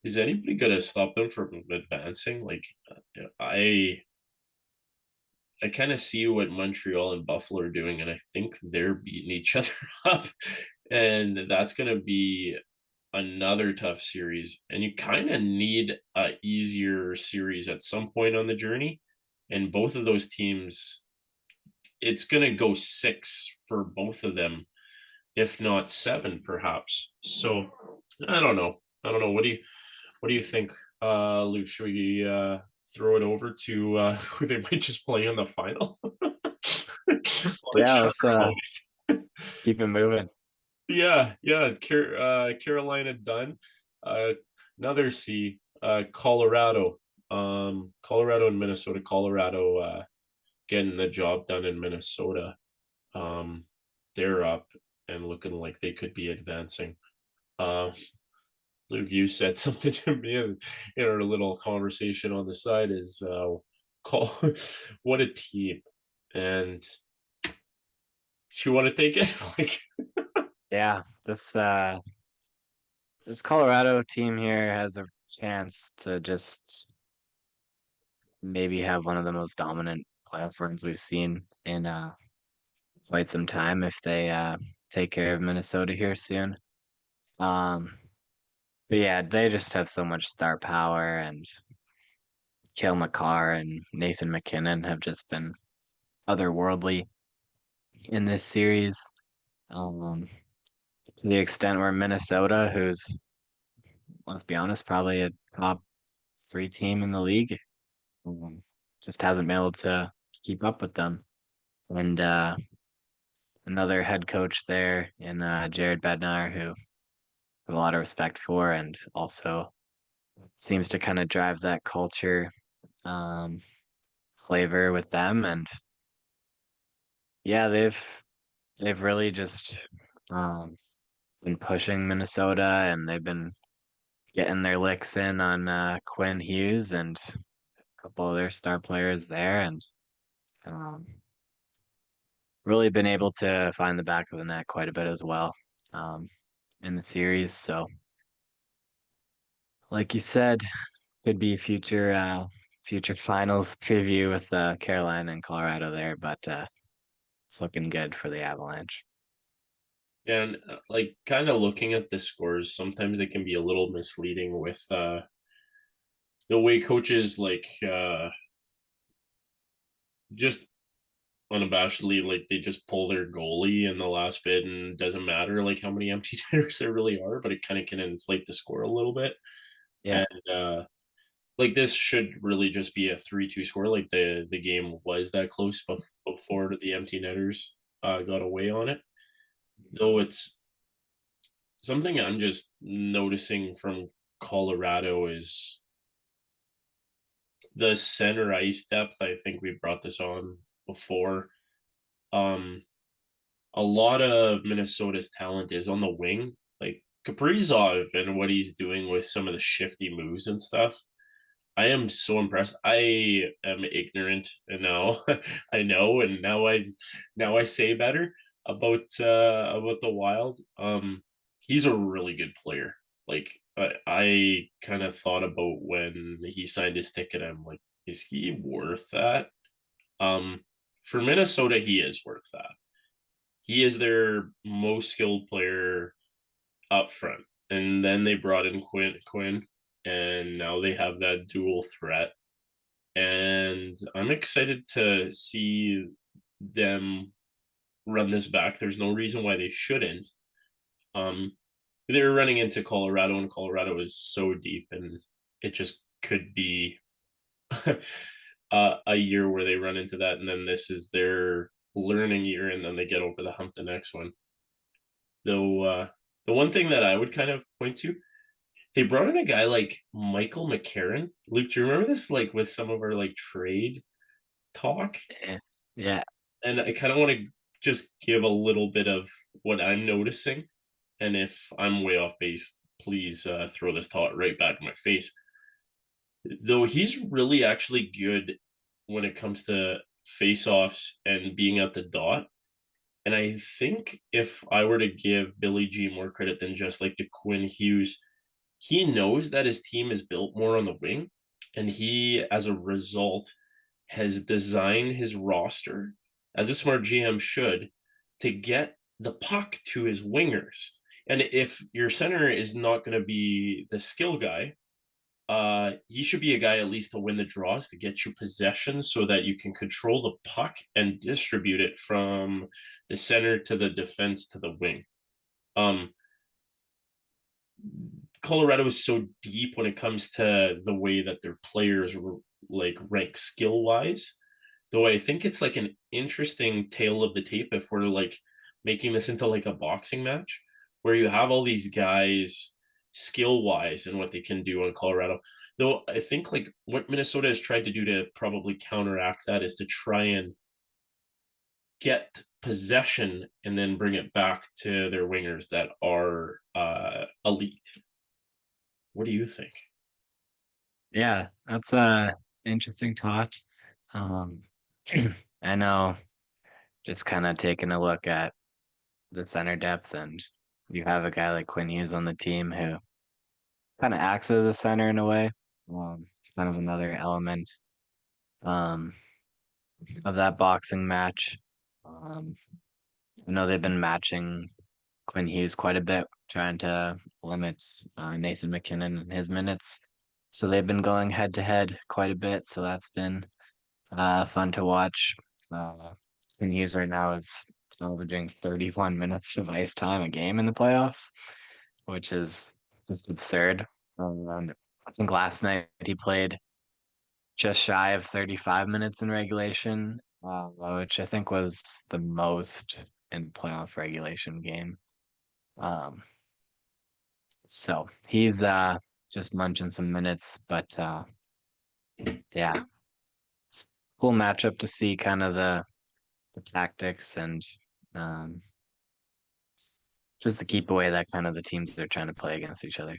is anybody going to stop them from advancing? Like I I kind of see what Montreal and Buffalo are doing, and I think they're beating each other up, and that's going to be another tough series. And you kind of need a easier series at some point on the journey, and both of those teams, it's going to go 6 for both of them, if not 7 perhaps. So I don't know. What do you think, Luke? Should we throw it over to who they might just play in the final? yeah. Let's keep it moving. Yeah. Carolina done. Uh, Another C. Colorado. Colorado and Minnesota. Colorado getting the job done in Minnesota. They're up and looking like they could be advancing. Uh, Luke, you said something to me in our little conversation on the side is call what a team. And do you want to take it? Like Yeah, this Colorado team here has a chance to just maybe have one of the most dominant playoff runs we've seen in quite some time if they take care of Minnesota here soon. Um, but yeah, they just have so much star power, and Cale Makar and Nathan McKinnon have just been otherworldly in this series. To the extent where Minnesota, who's, let's be honest, probably a top three team in the league, um, just hasn't been able to keep up with them. And another head coach there in Jared Bednar, who I have a lot of respect for, and also seems to kind of drive that culture um, flavor with them. And yeah, they've really just um, been pushing Minnesota, and they've been getting their licks in on Quinn Hughes and a couple of their star players there, and um, really been able to find the back of the net quite a bit as well um, in the series. So, like you said, could be future finals preview with Carolina and Colorado there, but it's looking good for the Avalanche. And like kind of looking at the scores, sometimes they can be a little misleading with the way coaches just unabashedly like they just pull their goalie in the last bit and doesn't matter like how many empty netters there really are, but it kind of can inflate the score a little bit. Yeah. And like this should really just be a 3-2 score. Like the game was that close before the empty netters got away on it. Though it's something I'm just noticing from Colorado is the center ice depth. I think we brought this on before. Um, a lot of Minnesota's talent is on the wing, like Kaprizov and what he's doing with some of the shifty moves and stuff. I am so impressed. I am ignorant, and now I know, and now I say better about the Wild. He's a really good player. Like I kind of thought about when he signed his ticket. I'm like, is he worth that? Um, for Minnesota, he is worth that. He is their most skilled player up front, and then they brought in Quinn, and now they have that dual threat. And I'm excited to see them run this back. There's no reason why they shouldn't. Um, they're running into Colorado, and Colorado is so deep, and it just could be a year where they run into that, and then this is their learning year, and then they get over the hump the next one. Though the one thing that I would kind of point to, they brought in a guy like Michael McCarron. Luke, do you remember this? Like with some of our like trade talk, Yeah. and I kind of want to just give a little bit of what I'm noticing, and if I'm way off base, please throw this thought right back in my face. Though he's really actually good when it comes to face-offs and being at the dot. And I think if I were to give Billy G more credit than just like the Quinn Hughes, he knows that his team is built more on the wing, and he, as a result, has designed his roster, as a smart GM should, to get the puck to his wingers. And if your center is not going to be the skill guy, he should be a guy at least to win the draws, to get you possession so that you can control the puck and distribute it from the center to the defense to the wing. Colorado is so deep when it comes to the way that their players like rank skill wise. Though I think it's like an interesting tale of the tape if we're like making this into like a boxing match where you have all these guys skill wise and what they can do in Colorado. Though I think like what Minnesota has tried to do to probably counteract that is to try and get possession and then bring it back to their wingers that are elite. What do you think? Yeah, that's a interesting thought. Um, I know, just kind of taking a look at the center depth, and you have a guy like Quinn Hughes on the team who kind of acts as a center in a way. It's kind of another element um, of that boxing match. Um, I know they've been matching Quinn Hughes quite a bit, trying to limit Nathan McKinnon and his minutes. So they've been going head to head quite a bit. So that's been fun to watch. Quinn Hughes right now is averaging 31 minutes of ice time a game in the playoffs, which is just absurd. And I think last night he played just shy of 35 minutes in regulation, which I think was the most in playoff regulation game. Um, so he's just munching some minutes, but yeah, it's a cool matchup to see kind of the tactics and um, just the keep away that kind of the teams are trying to play against each other.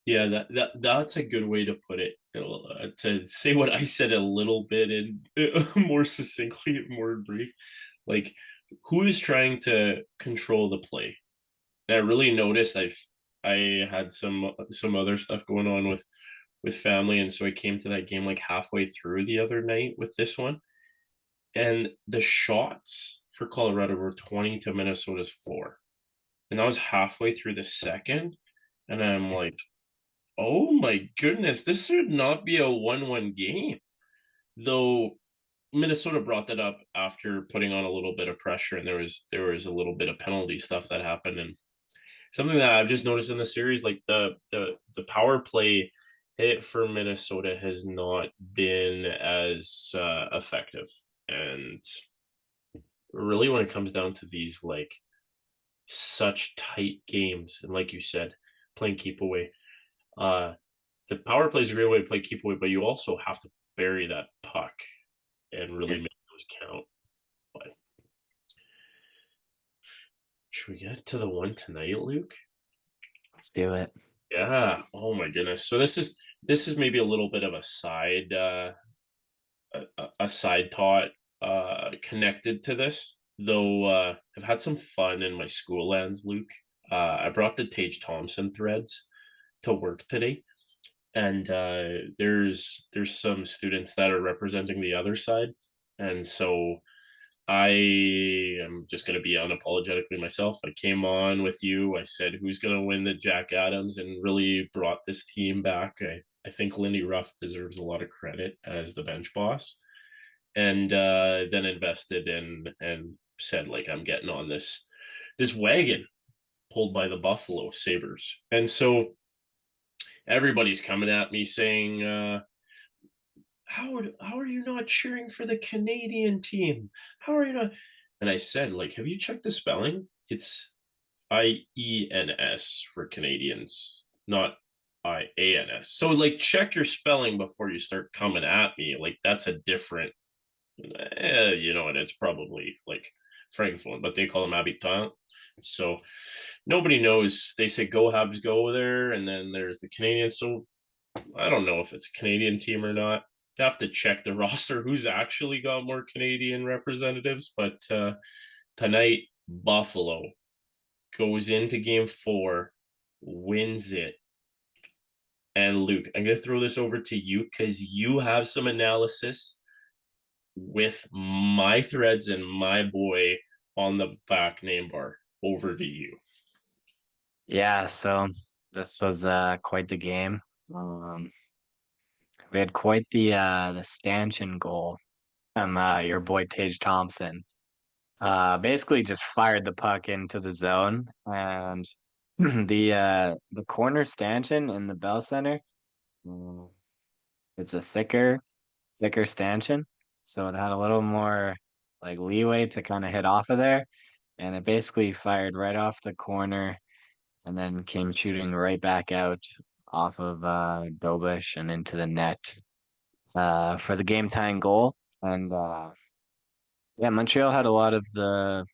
Yeah, that's a good way to put it. To say what I said a little bit and more succinctly, more brief, like who is trying to control the play? And I really noticed I had some other stuff going on with family, and so I came to that game like halfway through the other night with this one, and the shots for Colorado were 20 to Minnesota's 4, and that was halfway through the second, and I'm like, oh my goodness, this should not be a 1-1 game. Though Minnesota brought that up after putting on a little bit of pressure, and there was a little bit of penalty stuff that happened, and something that I've just noticed in the series, like the power play hit for Minnesota has not been as effective, and really when it comes down to these like such tight games, and like you said, playing keep away, the power play is a great way to play keep away, but you also have to bury that puck and really make those count. But should we get to the one tonight, Luke? Let's do it. Yeah. Oh my goodness. So this is maybe a little bit of a side a side thought connected to this. Though I've had some fun in my school lands, Luke. I brought the Tage Thompson threads to work today, and there's some students that are representing the other side, and so I am just going to be unapologetically myself. I came on with you. I said who's going to win the Jack Adams, and really brought this team back. I think Lindy Ruff deserves a lot of credit as the bench boss, and then invested in and said like I'm getting on this wagon pulled by the Buffalo Sabres, and so everybody's coming at me saying, how are you not cheering for the Canadian team? How are you not? And I said, like, have you checked the spelling? It's IENS for Canadians, not IANS. So like check your spelling before you start coming at me. Like that's a different you know, and it's probably like francophone, but they call them habitants. So nobody knows. They say go Habs go there, and then there's the Canadians. So I don't know if it's a Canadian team or not. You have to check the roster who's actually got more Canadian representatives. But tonight, Buffalo goes into game 4, wins it. And Luke, I'm going to throw this over to you because you have some analysis with my threads and my boy on the back name bar. Over to you. Yeah, so this was quite the game. We had quite the stanchion goal from your boy Tage Thompson. Basically just fired the puck into the zone, and the corner stanchion in the Bell Center, uh, it's a thicker stanchion, so it had a little more like leeway to kind of hit off of there, and it basically fired right off the corner and then came shooting right back out off of Dobish and into the net for the game tying goal. And yeah, Montreal had a lot of the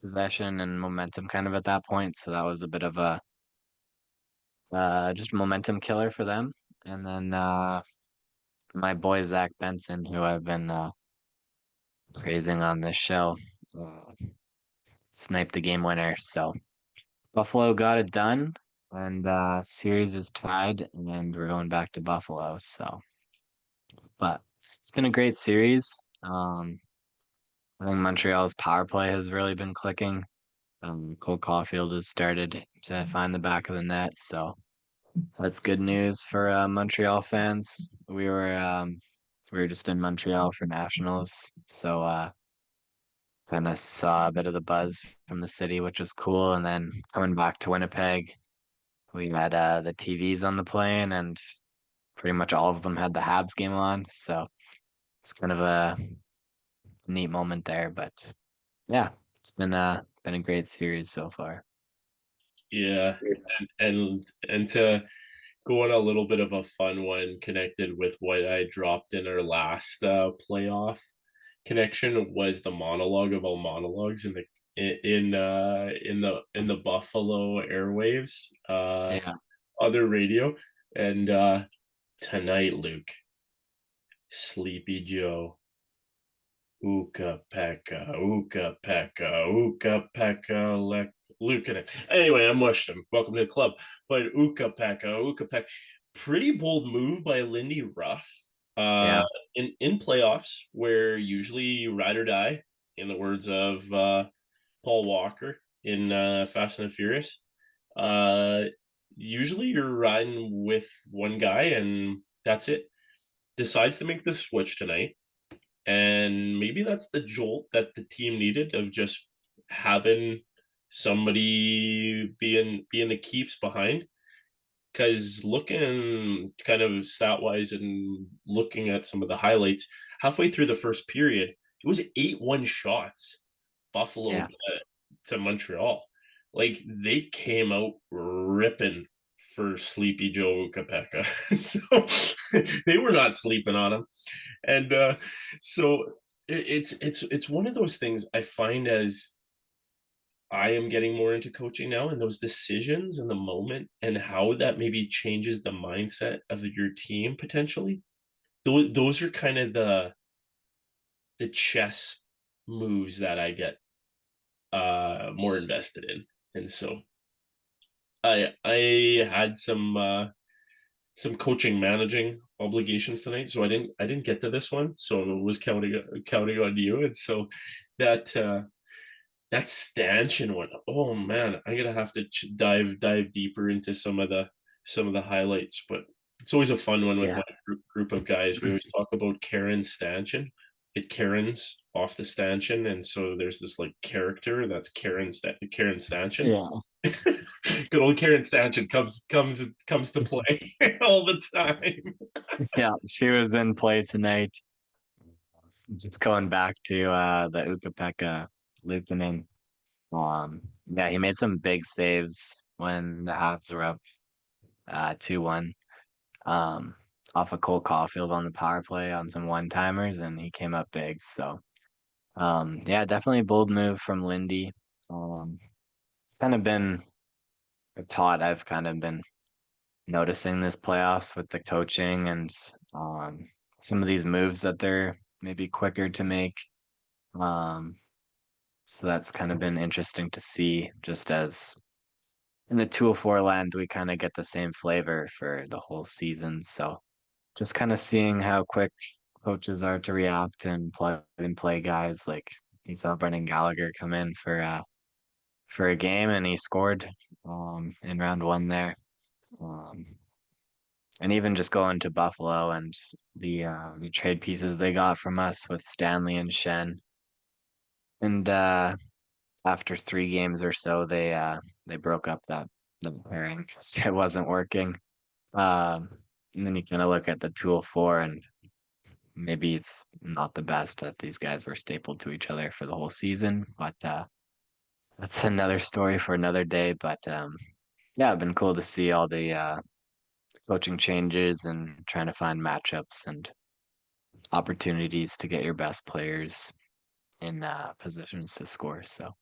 possession and momentum kind of at that point, so that was a bit of a just momentum killer for them. And then my boy Zach Benson, who I've been praising on this show, sniped the game winner. So Buffalo got it done. and series is tied, and we're going back to Buffalo. So, but it's been a great series. I think Montreal's power play has really been clicking. Cole Caulfield has started to find the back of the net, so that's good news for Montreal fans. We were just in Montreal for nationals, so kind of saw a bit of the buzz from the city, which was cool. And then coming back to Winnipeg, we had the TVs on the plane, and pretty much all of them had the Habs game on. So it's kind of a neat moment there. But yeah, it's been a great series so far. Yeah, and to go on a little bit of a fun one connected with what I dropped in our last playoff connection was the monologue of all monologues in the Buffalo airwaves, Yeah, other radio, and tonight, Luke, Sleepy Joe, Uka Pekka, Lukanen. Anyway, I mushed him. Welcome to the club. But Uka Pekka, pretty bold move by Lindy Ruff. yeah, In playoffs, where usually you ride or die, in the words of Paul Walker in Fast and the Furious. Uh, Usually you're riding with one guy and that's it. Decides to make the switch tonight, and maybe that's the jolt that the team needed of just having somebody being the keeps behind. Because looking kind of stat wise and looking at some of the highlights, halfway through the first period, it was 8-1 shots, Buffalo yeah, to Montreal. Like they came out ripping for Sleepy Joe Capecca. So they were not sleeping on him. And so it's one of those things I find as I am getting more into coaching now, and those decisions in the moment and how that maybe changes the mindset of your team potentially. Those are kind of the chess moves that I get more invested in. And so I had some coaching managing obligations tonight, so I didn't get to this one, so I was counting on you. And so that that stanchion one, oh man, I'm gonna have to dive deeper into some of the highlights. But it's always a fun one with yeah, my group of guys. We always talk about Karen stanchion. It Karen's off the stanchion, and so there's this like character that's Karen stanchion. yeah, Good old Karen Stanton comes to play all the time. yeah. She was in play tonight. Just going back to the Ukko-Pekka Luukkonen. Yeah, he made some big saves when the Habs were up 2-1. Um, off of Cole Caulfield on the power play on some one-timers, and he came up big. So yeah, definitely a bold move from Lindy. It's kind of been a Todd I've kind of been noticing this playoffs with the coaching and some of these moves that they're maybe quicker to make. Um, so that's kind of been interesting to see, just as in the 204 land, we kind of get the same flavor for the whole season. So just kind of seeing how quick coaches are to react and play guys. Like you saw Brendan Gallagher come in for a game and he scored in round one there. Um, and even just going to Buffalo and the trade pieces they got from us with Stanley and Shen. And after 3 games or so, they broke up the pairing. It wasn't working. Um, and then you kind of look at the 204 and maybe it's not the best that these guys were stapled to each other for the whole season, but that's another story for another day. But yeah, it's been cool to see all the coaching changes and trying to find matchups and opportunities to get your best players in positions to score. So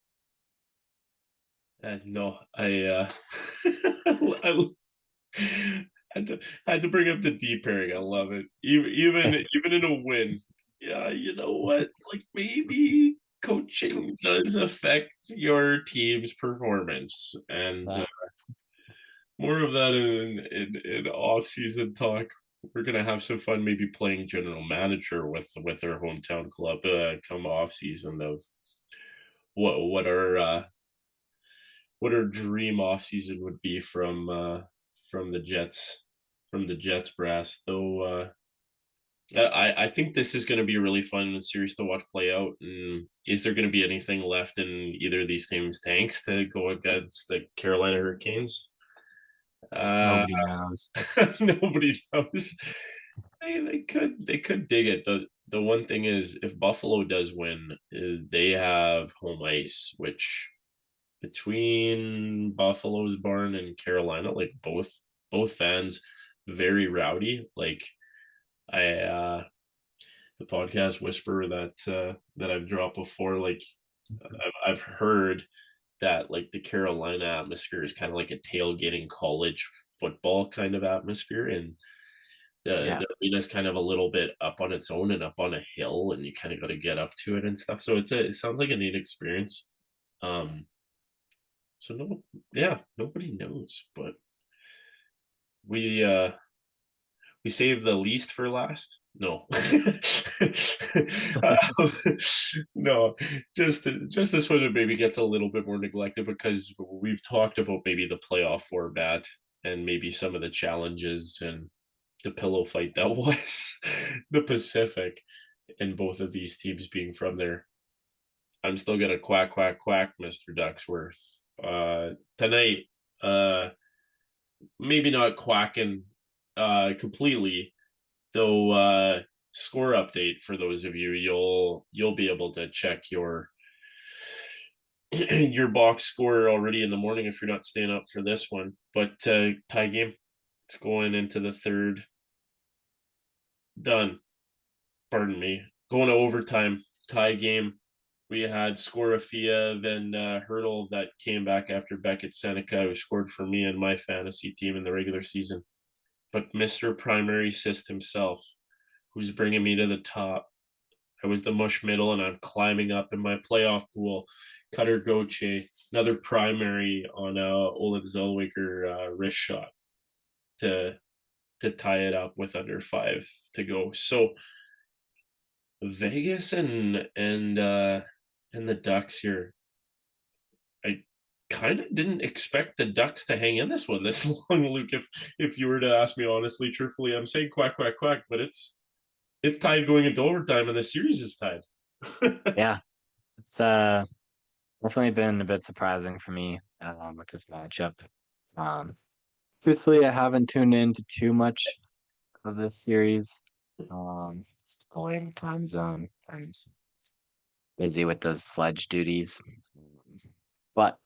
No, I had to bring up the deep pairing. I love it. Even in a win. Yeah, you know what? Like maybe coaching does affect your team's performance, and uh, more of that in off-season talk. We're gonna have some fun, maybe playing general manager with our hometown club come off-season of what our dream off-season would be from the Jets brass. Though I think this is going to be a really fun series to watch play out. And is there going to be anything left in either of these teams' tanks to go against the Carolina Hurricanes? Nobody knows. Nobody knows. They could dig it. The one thing is, if Buffalo does win, they have home ice, which between Buffalo's barn and Carolina, like both fans, very rowdy. Like I the podcast whisper that I've dropped before, like I've heard that like the Carolina atmosphere is kind of like a tailgating college football kind of atmosphere, and the arena is kind of a little bit up on its own and up on a hill, and you kind of got to get up to it and stuff. So it sounds like a neat experience. So nobody knows, but we save the least for last. No, no, just this one that maybe gets a little bit more neglected because we've talked about maybe the playoff format and maybe some of the challenges and the pillow fight that was the Pacific, and both of these teams being from there. I'm still gonna quack, Mr. Ducksworth. Tonight, maybe not quacking completely, though. Score update for those of you, you'll be able to check your your box score already in the morning if you're not staying up for this one. But tie game, it's going into the third. Done. Pardon me. Going to overtime. Tie game. We had Scorafia, then Hurdle that came back after Beckett Seneca, who scored for me and my fantasy team in the regular season. But Mr. Primary Assist himself, who's bringing me to the top. I was the mush middle, and I'm climbing up in my playoff pool. Cutter Goche, another primary on Oleg Zellweger wrist shot to tie it up with under 5 to go. So Vegas and the Ducks here. I kind of didn't expect the Ducks to hang in this one this long, Luke. If you were to ask me honestly, truthfully, I'm saying quack, but it's tied going into overtime, and the series is tied. Yeah, it's definitely been a bit surprising for me with this matchup. Truthfully, I haven't tuned into too much of this series. It's delayed in time zone. I'm busy with those sledge duties. But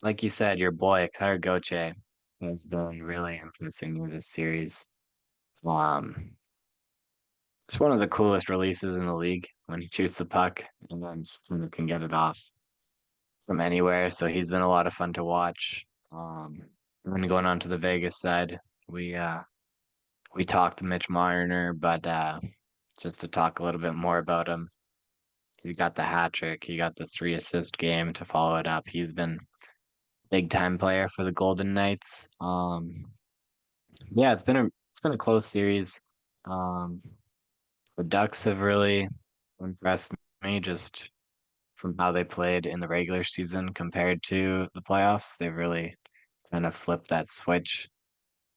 like you said, your boy Cutter Goche has been really impressing me this series. It's one of the coolest releases in the league when he shoots the puck and then just kind of can get it off from anywhere. So he's been a lot of fun to watch. When going on to the Vegas side, we talked to Mitch Marner, but just to talk a little bit more about him, he got the hat trick. He got the 3-assist game to follow it up. He's been big time player for the Golden Knights. Yeah, it's been a close series. The Ducks have really impressed me just from how they played in the regular season compared to the playoffs. They've really kind of flipped that switch,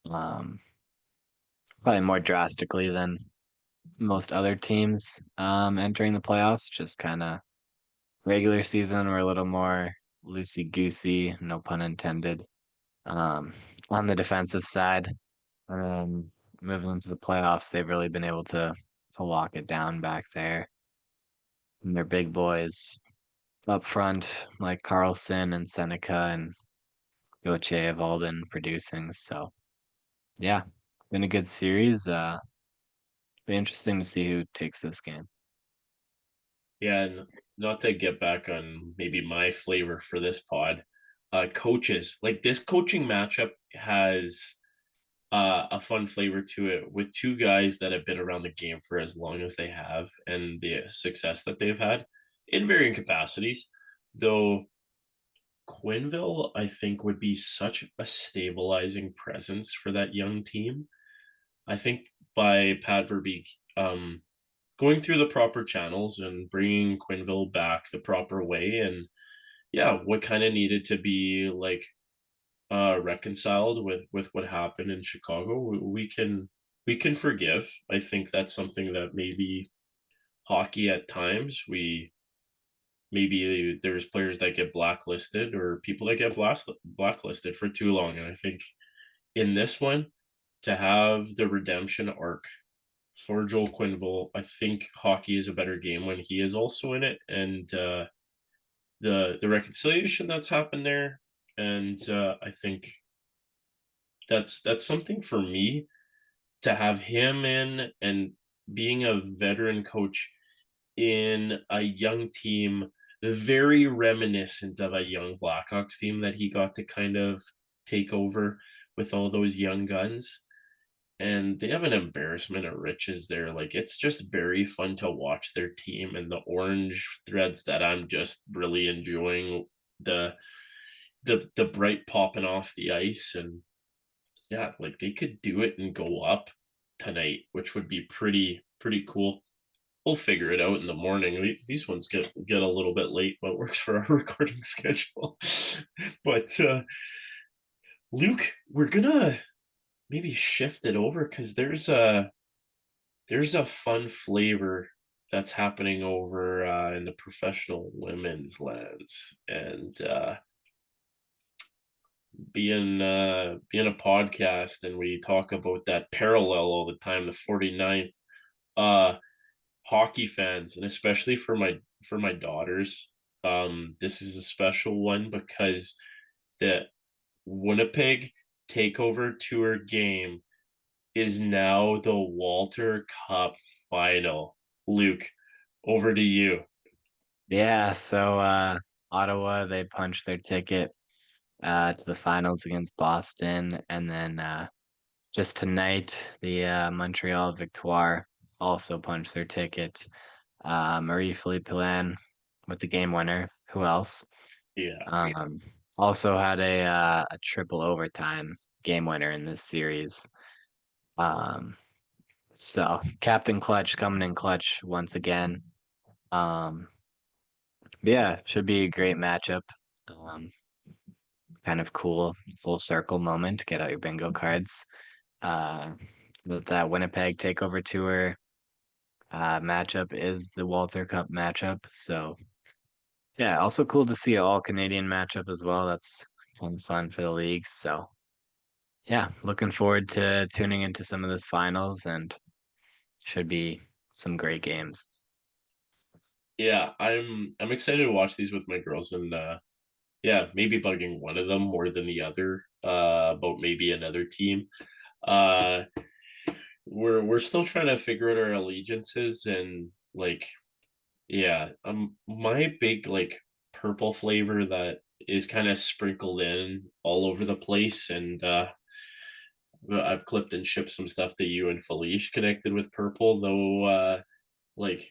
probably more drastically than most other teams entering the playoffs. Just kind of regular season, we're a little more loosey goosey, no pun intended, on the defensive side. And then moving into the playoffs, they've really been able to lock it down back there. And their big boys up front, like Carlson and Seneca and Goche, have all been producing. So yeah, been a good series. Be interesting to see who takes this game. Yeah, and not to get back on maybe my flavor for this pod, coaches, like this coaching matchup has a fun flavor to it with two guys that have been around the game for as long as they have and the success that they've had in varying capacities. Though Quenneville, I think, would be such a stabilizing presence for that young team. I think by Pat Verbeek going through the proper channels and bringing Quenneville back the proper way, and yeah, what kind of needed to be like reconciled with what happened in Chicago, we can forgive. I think that's something that maybe hockey at times we maybe there's players that get blacklisted or people that get blacklisted for too long, and I think in this one to have the redemption arc for Joel Quenneville, I think hockey is a better game when he is also in it, and the reconciliation that's happened there, and I think that's something for me to have him in and being a veteran coach in a young team, very reminiscent of a young Blackhawks team that he got to kind of take over with all those young guns. And they have an embarrassment of riches there. Like, it's just very fun to watch their team and the orange threads that I'm just really enjoying, the bright popping off the ice. And yeah, like they could do it and go up tonight, which would be pretty cool. We'll figure it out in the morning. These ones get a little bit late, but works for our recording schedule. But Luke, we're gonna maybe shift it over because there's a fun flavor that's happening over in the professional women's lands, and being a podcast and we talk about that parallel all the time, the 49th hockey fans, and especially for my daughters, this is a special one because the Winnipeg Takeover Tour game is now the Walter Cup final. Luke, over to you. Yeah, so Ottawa, they punched their ticket to the finals against Boston, and then just tonight, the Montreal Victoire also punched their ticket. Marie-Philippe Poulin with the game winner. Who else? Yeah. Also had a triple overtime game winner in this series. So Captain Clutch coming in clutch once again. Yeah, should be a great matchup. Kind of cool full circle moment. Get out your bingo cards. That Winnipeg Takeover Tour matchup is the Walter Cup matchup. So yeah, also cool to see an all Canadian matchup as well. That's fun for the league. So yeah, looking forward to tuning into some of this finals, and should be some great games. Yeah, I'm excited to watch these with my girls, and yeah, maybe bugging one of them more than the other about maybe another team. Uh we're still trying to figure out our allegiances, and like yeah, my big like purple flavor that is kind of sprinkled in all over the place, and I've clipped and shipped some stuff to you and Felice connected with purple, though like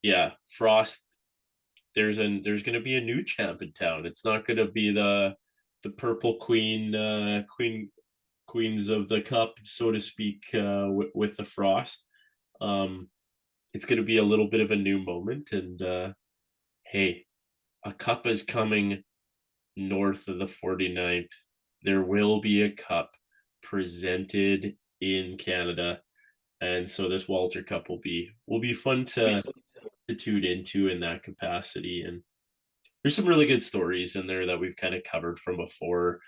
yeah, Frost, there's gonna be a new champ in town. It's not gonna be the purple queen queens of the cup, so to speak, with the Frost. Um it's gonna be a little bit of a new moment, and hey, a cup is coming north of the 49th. There will be a cup presented in Canada, and so this Walter Cup will be fun to tune into in that capacity. And there's some really good stories in there that we've kind of covered from before.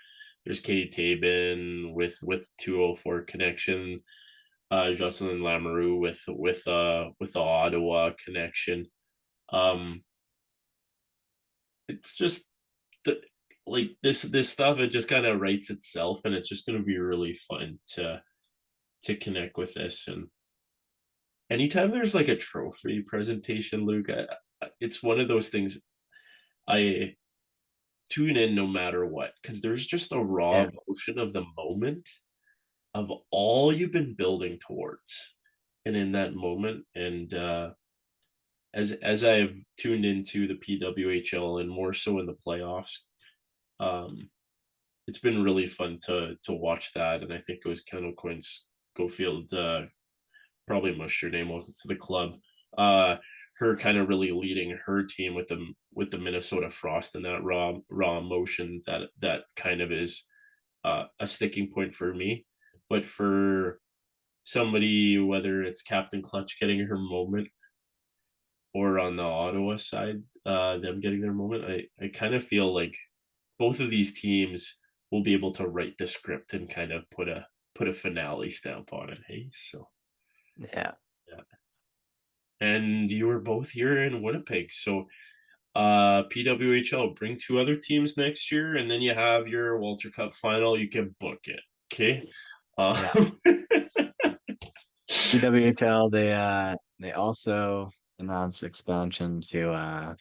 There's Katie Tabin with 204 connection, Jocelyn Lamoureux with the Ottawa connection. It's just the like this stuff, it just kind of writes itself, and it's just going to be really fun to connect with this. And anytime there's like a trophy presentation, Luke, it's one of those things I tune in no matter what, because there's just a raw emotion of the moment of all you've been building towards, and in that moment. And as I've tuned into the PWHL and more so in the playoffs, It's been really fun to watch that, and I think it was Kendall Quinn Schofield, probably mustard name. Welcome to the club. Her kind of really leading her team with the Minnesota Frost and that raw emotion that kind of is a sticking point for me. But for somebody, whether it's Captain Clutch getting her moment or on the Ottawa side, them getting their moment, I kind of feel like both of these teams will be able to write the script and kind of put a finale stamp on it. Hey, so yeah. And you were both here in Winnipeg, so PWHL, bring 2 other teams next year, and then you have your Walter Cup final. You can book it, okay? Yeah. PWHL, they also announced expansion to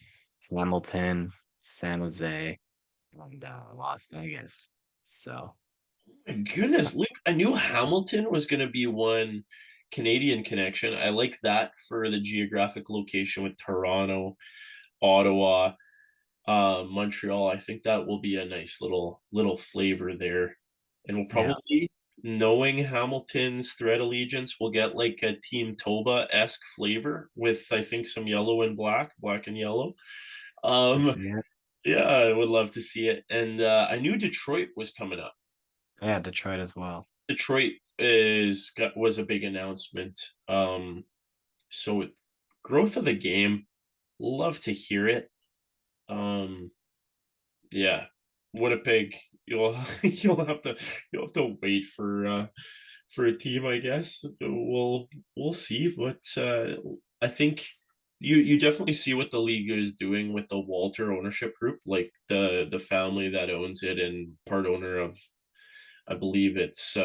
Hamilton, San Jose, and Las Vegas. So, my goodness, look, I knew Hamilton was going to be one Canadian connection. I like that for the geographic location with Toronto, Ottawa, Montreal. I think that will be a nice little flavor there, and we'll probably, knowing Hamilton's thread allegiance, we'll get like a Team Toba-esque flavor with, I think, some yellow and black and yellow. Yeah, I would love to see it. And I knew Detroit was coming up. Yeah, Detroit as well. Detroit was a big announcement. So growth of the game, love to hear it. Yeah, Winnipeg, you'll have to wait for a team, I guess. We'll see, but I think you definitely see what the league is doing with the Walter ownership group, like the family that owns it and part owner of, I believe it's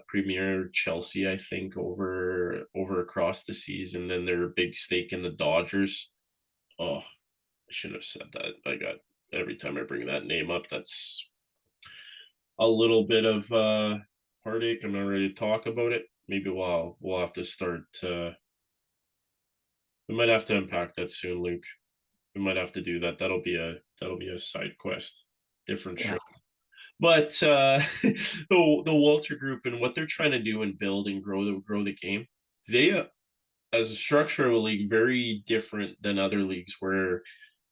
Premier Chelsea, I think, over across the seas, and then their big stake in the Dodgers. Oh, I shouldn't have said that. I got, every time I bring that name up, that's a little bit of heartache. I'm not ready to talk about it. Maybe we'll have to start. We might have to unpack that soon, Luke. We might have to do that. That'll be a side quest, different show. But the Walter Group and what they're trying to do and build and grow the game, they, as a structure of a league, very different than other leagues where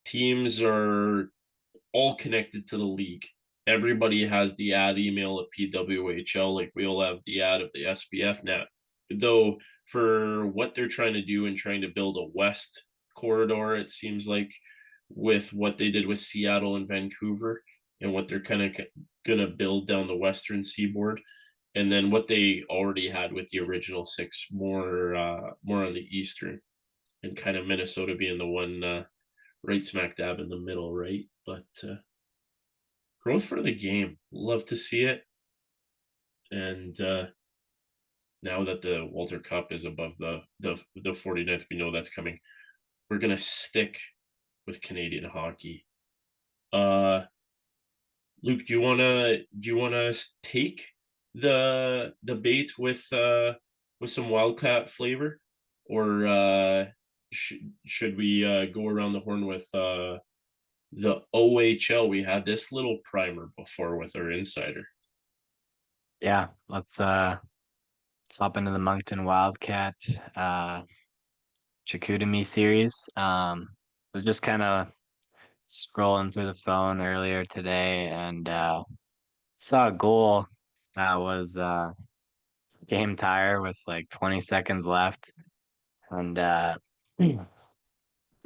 teams are all connected to the league. Everybody has the ad email of PWHL, like we all have the ad of the SPF now. Though for what they're trying to do and trying to build a West corridor, it seems like, with what they did with Seattle and Vancouver, and what they're kind of going to build down the Western seaboard, and then what they already had with the original 6, more on the Eastern, and kind of Minnesota being the one right smack dab in the middle, right? But growth for the game, love to see it. And now that the Walter Cup is above the 49th, we know that's coming. We're gonna stick with Canadian hockey. Luke, do you wanna take the bait with some Wildcat flavor, or should we go around the horn with the OHL? We had this little primer before with our insider. Yeah, let's hop into the Moncton Wildcat Chicoutimi series. Was just kind of scrolling through the phone earlier today and saw a goal that was game tire with like 20 seconds left, and guy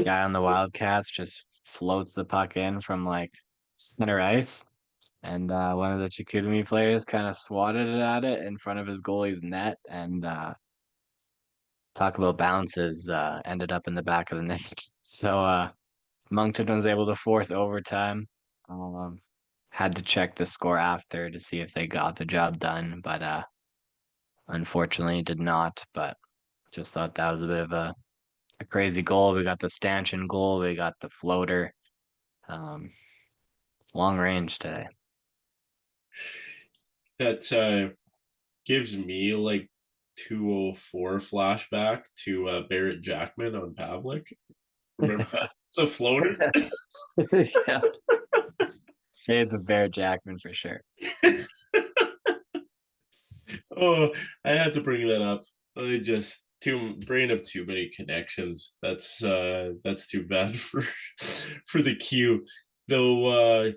on the Wildcats just floats the puck in from like center ice, and one of the Chicoutimi players kind of swatted it at it in front of his goalie's net, and talk about bounces, ended up in the back of the net. So Moncton was able to force overtime. Had to check the score after to see if they got the job done, but unfortunately did not. But just thought that was a bit of a crazy goal. We got the stanchion goal, we got the floater. Long range today. That gives me like 204 flashback to Barrett Jackman on Pavlik. Remember the floater? Yeah. It's a Bear Jackman for sure. Oh, I had to bring that up. I just brain of too many connections. That's too bad for the queue. Though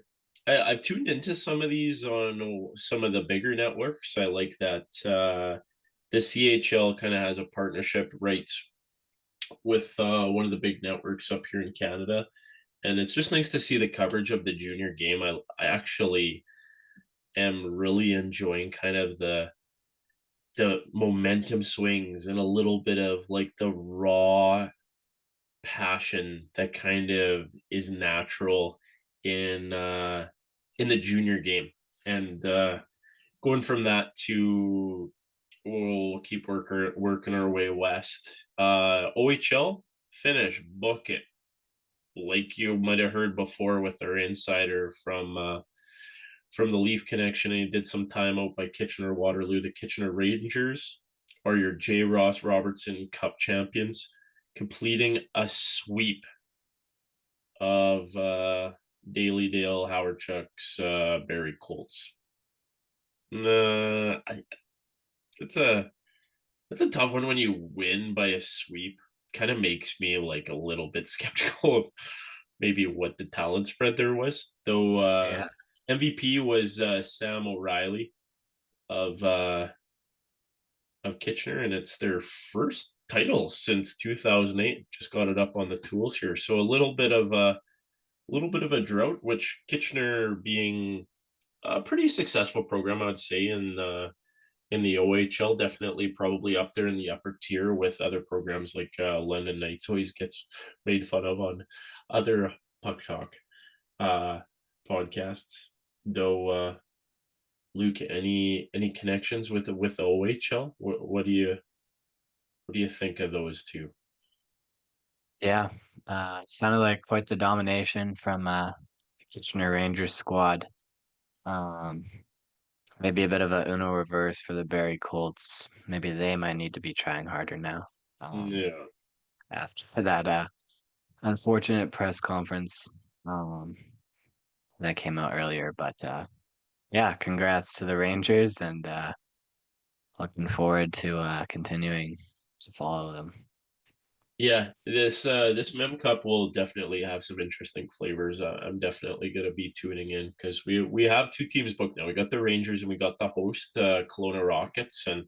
I've tuned into some of these on some of the bigger networks. I like that the CHL kind of has a partnership rights with one of the big networks up here in Canada. And it's just nice to see the coverage of the junior game. I actually am really enjoying kind of the momentum swings and a little bit of like the raw passion that kind of is natural in the junior game. And going from that to we'll keep working our way west. OHL finish, book it. Like you might have heard before with our insider from the Leaf Connection, and he did some time out by Kitchener Waterloo. The Kitchener Rangers are your J. Ross Robertson Cup champions, completing a sweep of Daily Dale Howardchuk's Barrie Colts. It's a tough one when you win by a sweep. Kind of makes me like a little bit skeptical of maybe what the talent spread there was. Though MVP was Sam O'Reilly of Kitchener, and it's their first title since 2008. Just got it up on the tools here, so a little bit of a drought, which Kitchener being a pretty successful program, I'd say, in the OHL, definitely probably up there in the upper tier with other programs like London Knights always gets made fun of on other Puck Talk podcasts. Though, Luke, any connections with the OHL? What do you think of those two? Yeah, sounded like quite the domination from Kitchener Rangers squad. Um, Maybe a bit of a Uno reverse for the Barrie Colts. Maybe they might need to be trying harder now. Yeah. After that unfortunate press conference that came out earlier. But yeah, congrats to the Rangers, and looking forward to continuing to follow them. Yeah, this Mem Cup will definitely have some interesting flavors. I'm definitely gonna be tuning in because we have two teams booked now. We got the Rangers and we got the host Kelowna Rockets, and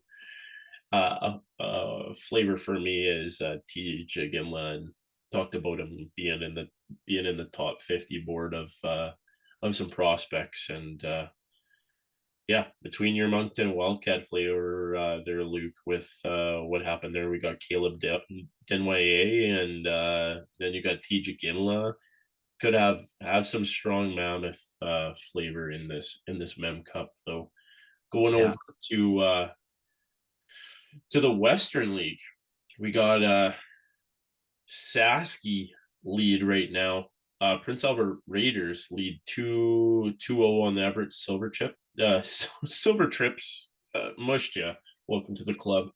flavor for me is TJ Gimla, and talked about him being in the top 50 board of some prospects, and yeah, between your Moncton and Wildcat flavor there, Luke, with what happened there, we got Caleb Denwaye, and then you got TJ Ginla. Could have some strong Mammoth flavor in this Mem Cup, though. Going over to the Western League, we got Sasky lead right now. Prince Albert Raiders lead 2-0 on the Everett Silver Chip. Silver Trips. Mushja, welcome to the club.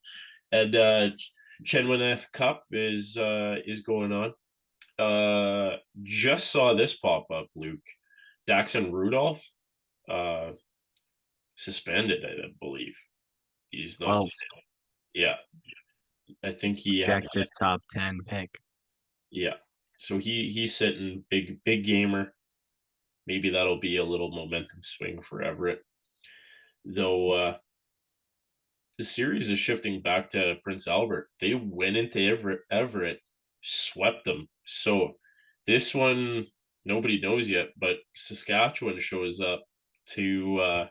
And Chenwineth Cup is going on. Just saw this pop up, Luke. Daxon Rudolph suspended, I believe. He's not. Well, yeah, I think he projected top 10 pick. Yeah, so he's sitting big gamer. Maybe that'll be a little momentum swing for Everett. Though the series is shifting back to Prince Albert. They went into Everett, swept them. So this one nobody knows yet, but Saskatchewan shows up to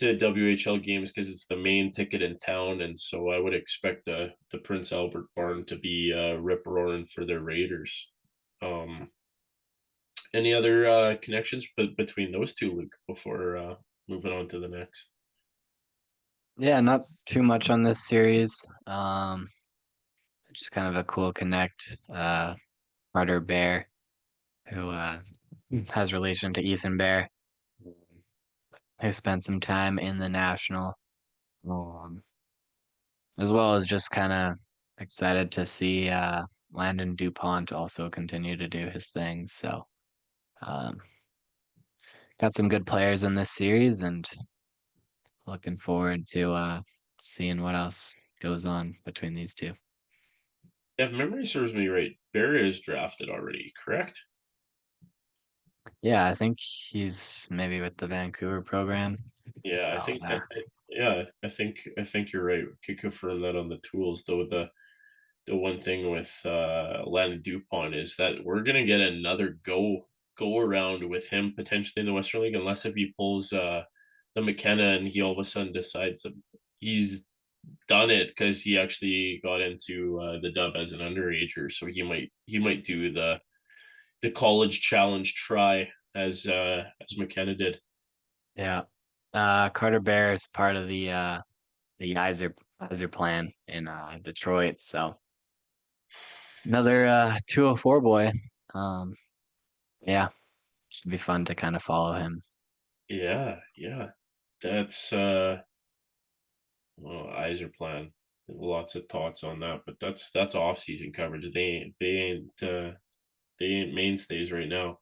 WHL games because it's the main ticket in town, and so I would expect the Prince Albert barn to be rip roaring for their Raiders. Any other connections between those two, Luke, before moving on to the next? Yeah, not too much on this series. Just kind of a cool connect. Carter Bear, who has relation to Ethan Bear, who spent some time in the National, as well as just kind of excited to see Landon DuPont also continue to do his thing. So got some good players in this series, and looking forward to seeing what else goes on between these two. If memory serves me right, Barry is drafted already, correct? Yeah, I think he's maybe with the Vancouver program. Yeah, I think yeah, I think you're right. We could confirm that on the tools, though. The one thing with Len Dupont is that we're gonna get another go around with him potentially in the Western League, unless if he pulls the McKenna and he all of a sudden decides that he's done it because he actually got into the dub as an underager, so he might do the college challenge try as McKenna did. Yeah. Carter Bear is part of the Yzer plan in Detroit. So another 204 boy. Um, yeah, should be fun to kind of follow him. Yeah, yeah. That's well, Iser plan. Lots of thoughts on that, but that's off season coverage. They ain't mainstays right now.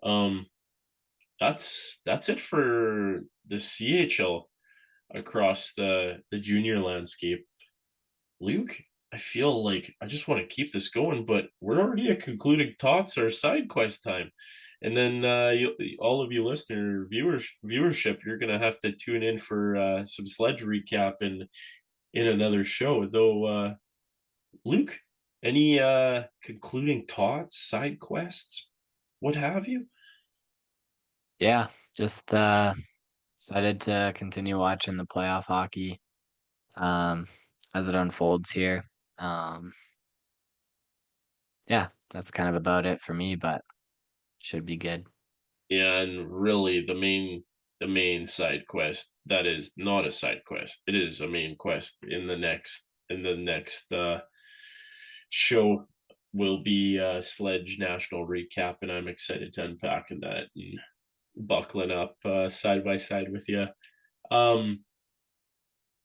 Um that's it for the CHL across the junior landscape. Luke, I feel like I just want to keep this going, but we're already at concluding thoughts or side quest time. And then all of you listener viewership, you're gonna have to tune in for some sledge recap in another show. Though, Luke, any concluding thoughts, side quests, what have you? Yeah, just excited to continue watching the playoff hockey um, as it unfolds here. Um, yeah, that's kind of about it for me, but should be good. Yeah, and really the main side quest that is not a side quest. It is a main quest in the next show will be Sledge National Recap, and I'm excited to unpack that and buckling up side by side with you. Um,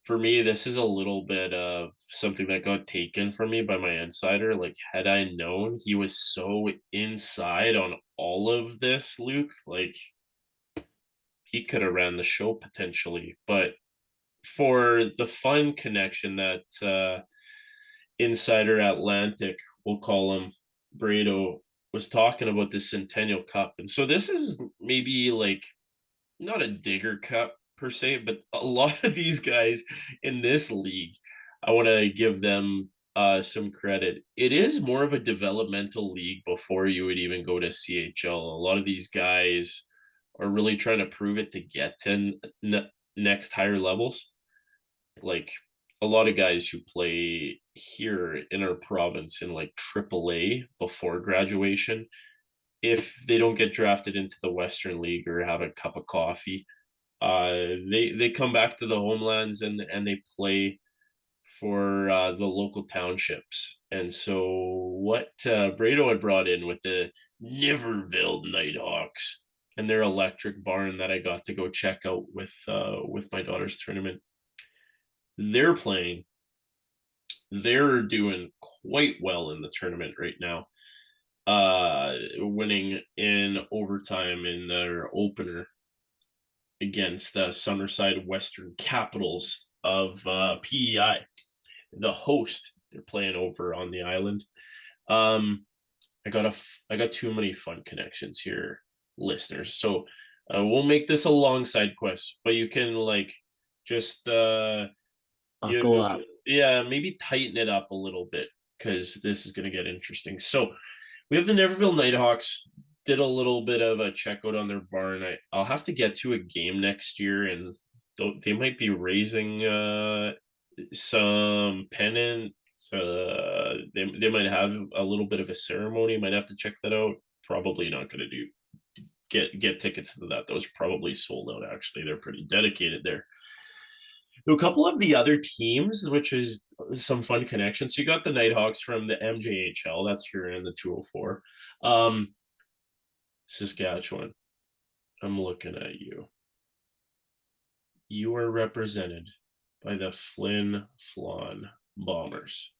for me, this is a little bit of something that got taken from me by my insider. Like, had I known he was so inside on all of this, Luke, like he could have ran the show potentially. But for the fun connection that Insider Atlantic, we'll call him Brado, was talking about the Centennial Cup. And so this is maybe like not a digger cup per se, but a lot of these guys in this league, I want to give them some credit. It is more of a developmental league before you would even go to CHL. A lot of these guys are really trying to prove it to get to next higher levels. Like a lot of guys who play here in our province in like AAA before graduation, if they don't get drafted into the Western League or have a cup of coffee, they come back to the homelands and they play for the local townships. And so what Brado had brought in with the Niverville Nighthawks and their electric barn that I got to go check out with my daughter's tournament, they're playing. They're doing quite well in the tournament right now, winning in overtime in their opener against Summerside Western Capitals of PEI, the host. They're playing over on the island. I got too many fun connections here, listeners. So we'll make this a long side quest, but you can like just Buckle up. yeah, maybe tighten it up a little bit because this is going to get interesting. So we have the Neverville Nighthawks. Did a little bit of a check out on their barn. I'll have to get to a game next year, and they might be raising some pennant. They might have a little bit of a ceremony. Might have to check that out. Probably not going to get tickets to that. Those probably sold out. Actually, they're pretty dedicated there. A couple of the other teams, which is some fun connections. So you got the Nighthawks from the MJHL. That's here in the 204. Saskatchewan. I'm looking at you. You are represented by the Flin Flon Bombers.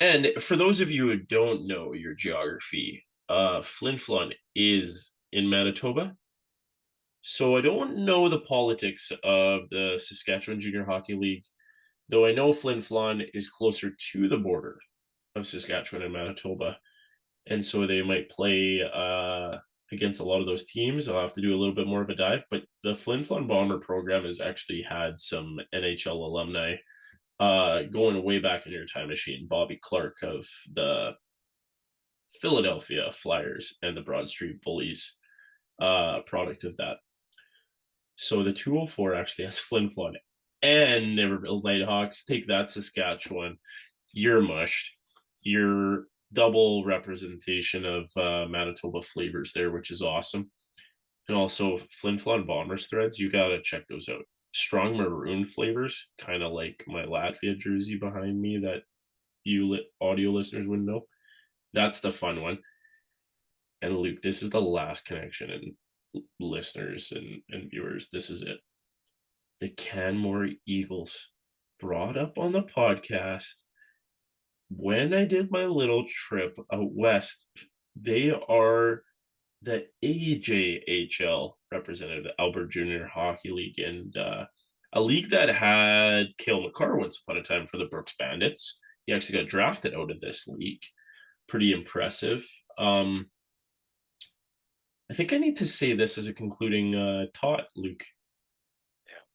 And for those of you who don't know your geography, Flin Flon is in Manitoba. So I don't know the politics of the Saskatchewan Junior Hockey League, though I know Flin Flon is closer to the border of Saskatchewan and Manitoba. And so they might play against a lot of those teams. I'll have to do a little bit more of a dive, but the Flin Flon Bomber program has actually had some NHL alumni going way back in your time machine. Bobby Clark of the Philadelphia Flyers and the Broad Street Bullies, product of that. So the 204 actually has Flin Flon and Niagara Nighthawks. Take that, Saskatchewan. You're mushed. You're double representation of Manitoba flavors there, which is awesome. And also Flin Flon Bombers threads, you gotta check those out. Strong maroon flavors, kind of like my Latvia jersey behind me that you audio listeners wouldn't know. That's the fun one. And Luke, this is the last connection, and listeners and viewers, this is it. The Canmore Eagles brought up on the podcast when I did my little trip out west. They are the AJHL representative, the Alberta Junior Hockey League, and a league that had Cale Makar once upon a time for the Brooks Bandits. He actually got drafted out of this league. Pretty impressive. I think I need to say this as a concluding thought, Luke.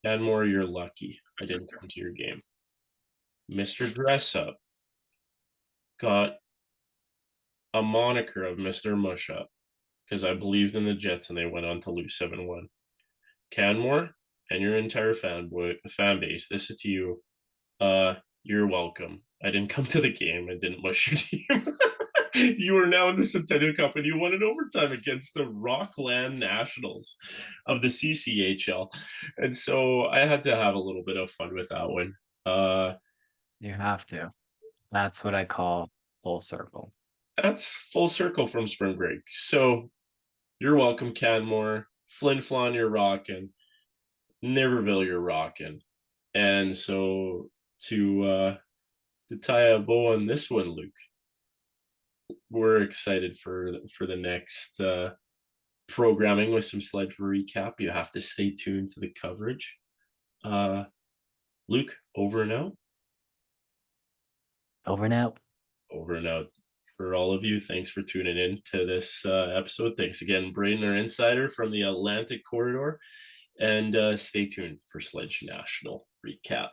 Canmore, you're lucky I didn't come to your game. Mr. Dress Up got a moniker of Mr. Mush Up because I believed in the Jets and they went on to lose 7-1. Canmore and your entire fan base, this is to you. You're welcome. I didn't come to the game. I didn't mush your team. You are now in the Centennial Cup and you won in overtime against the Rockland Nationals of the CCHL. And so I had to have a little bit of fun with that one. You have to. That's what I call full circle. That's full circle from spring break. So you're welcome, Canmore. Flin Flon, you're rocking. Niverville, you're rocking. And so to tie a bow on this one, Luke, we're excited for the next programming with some Sledge recap. You have to stay tuned to the coverage. Luke, over and out. Over and out. Over and out. For all of you, thanks for tuning in to this episode. Thanks again, Braden, our insider from the Atlantic Corridor. And stay tuned for Sledge National recap.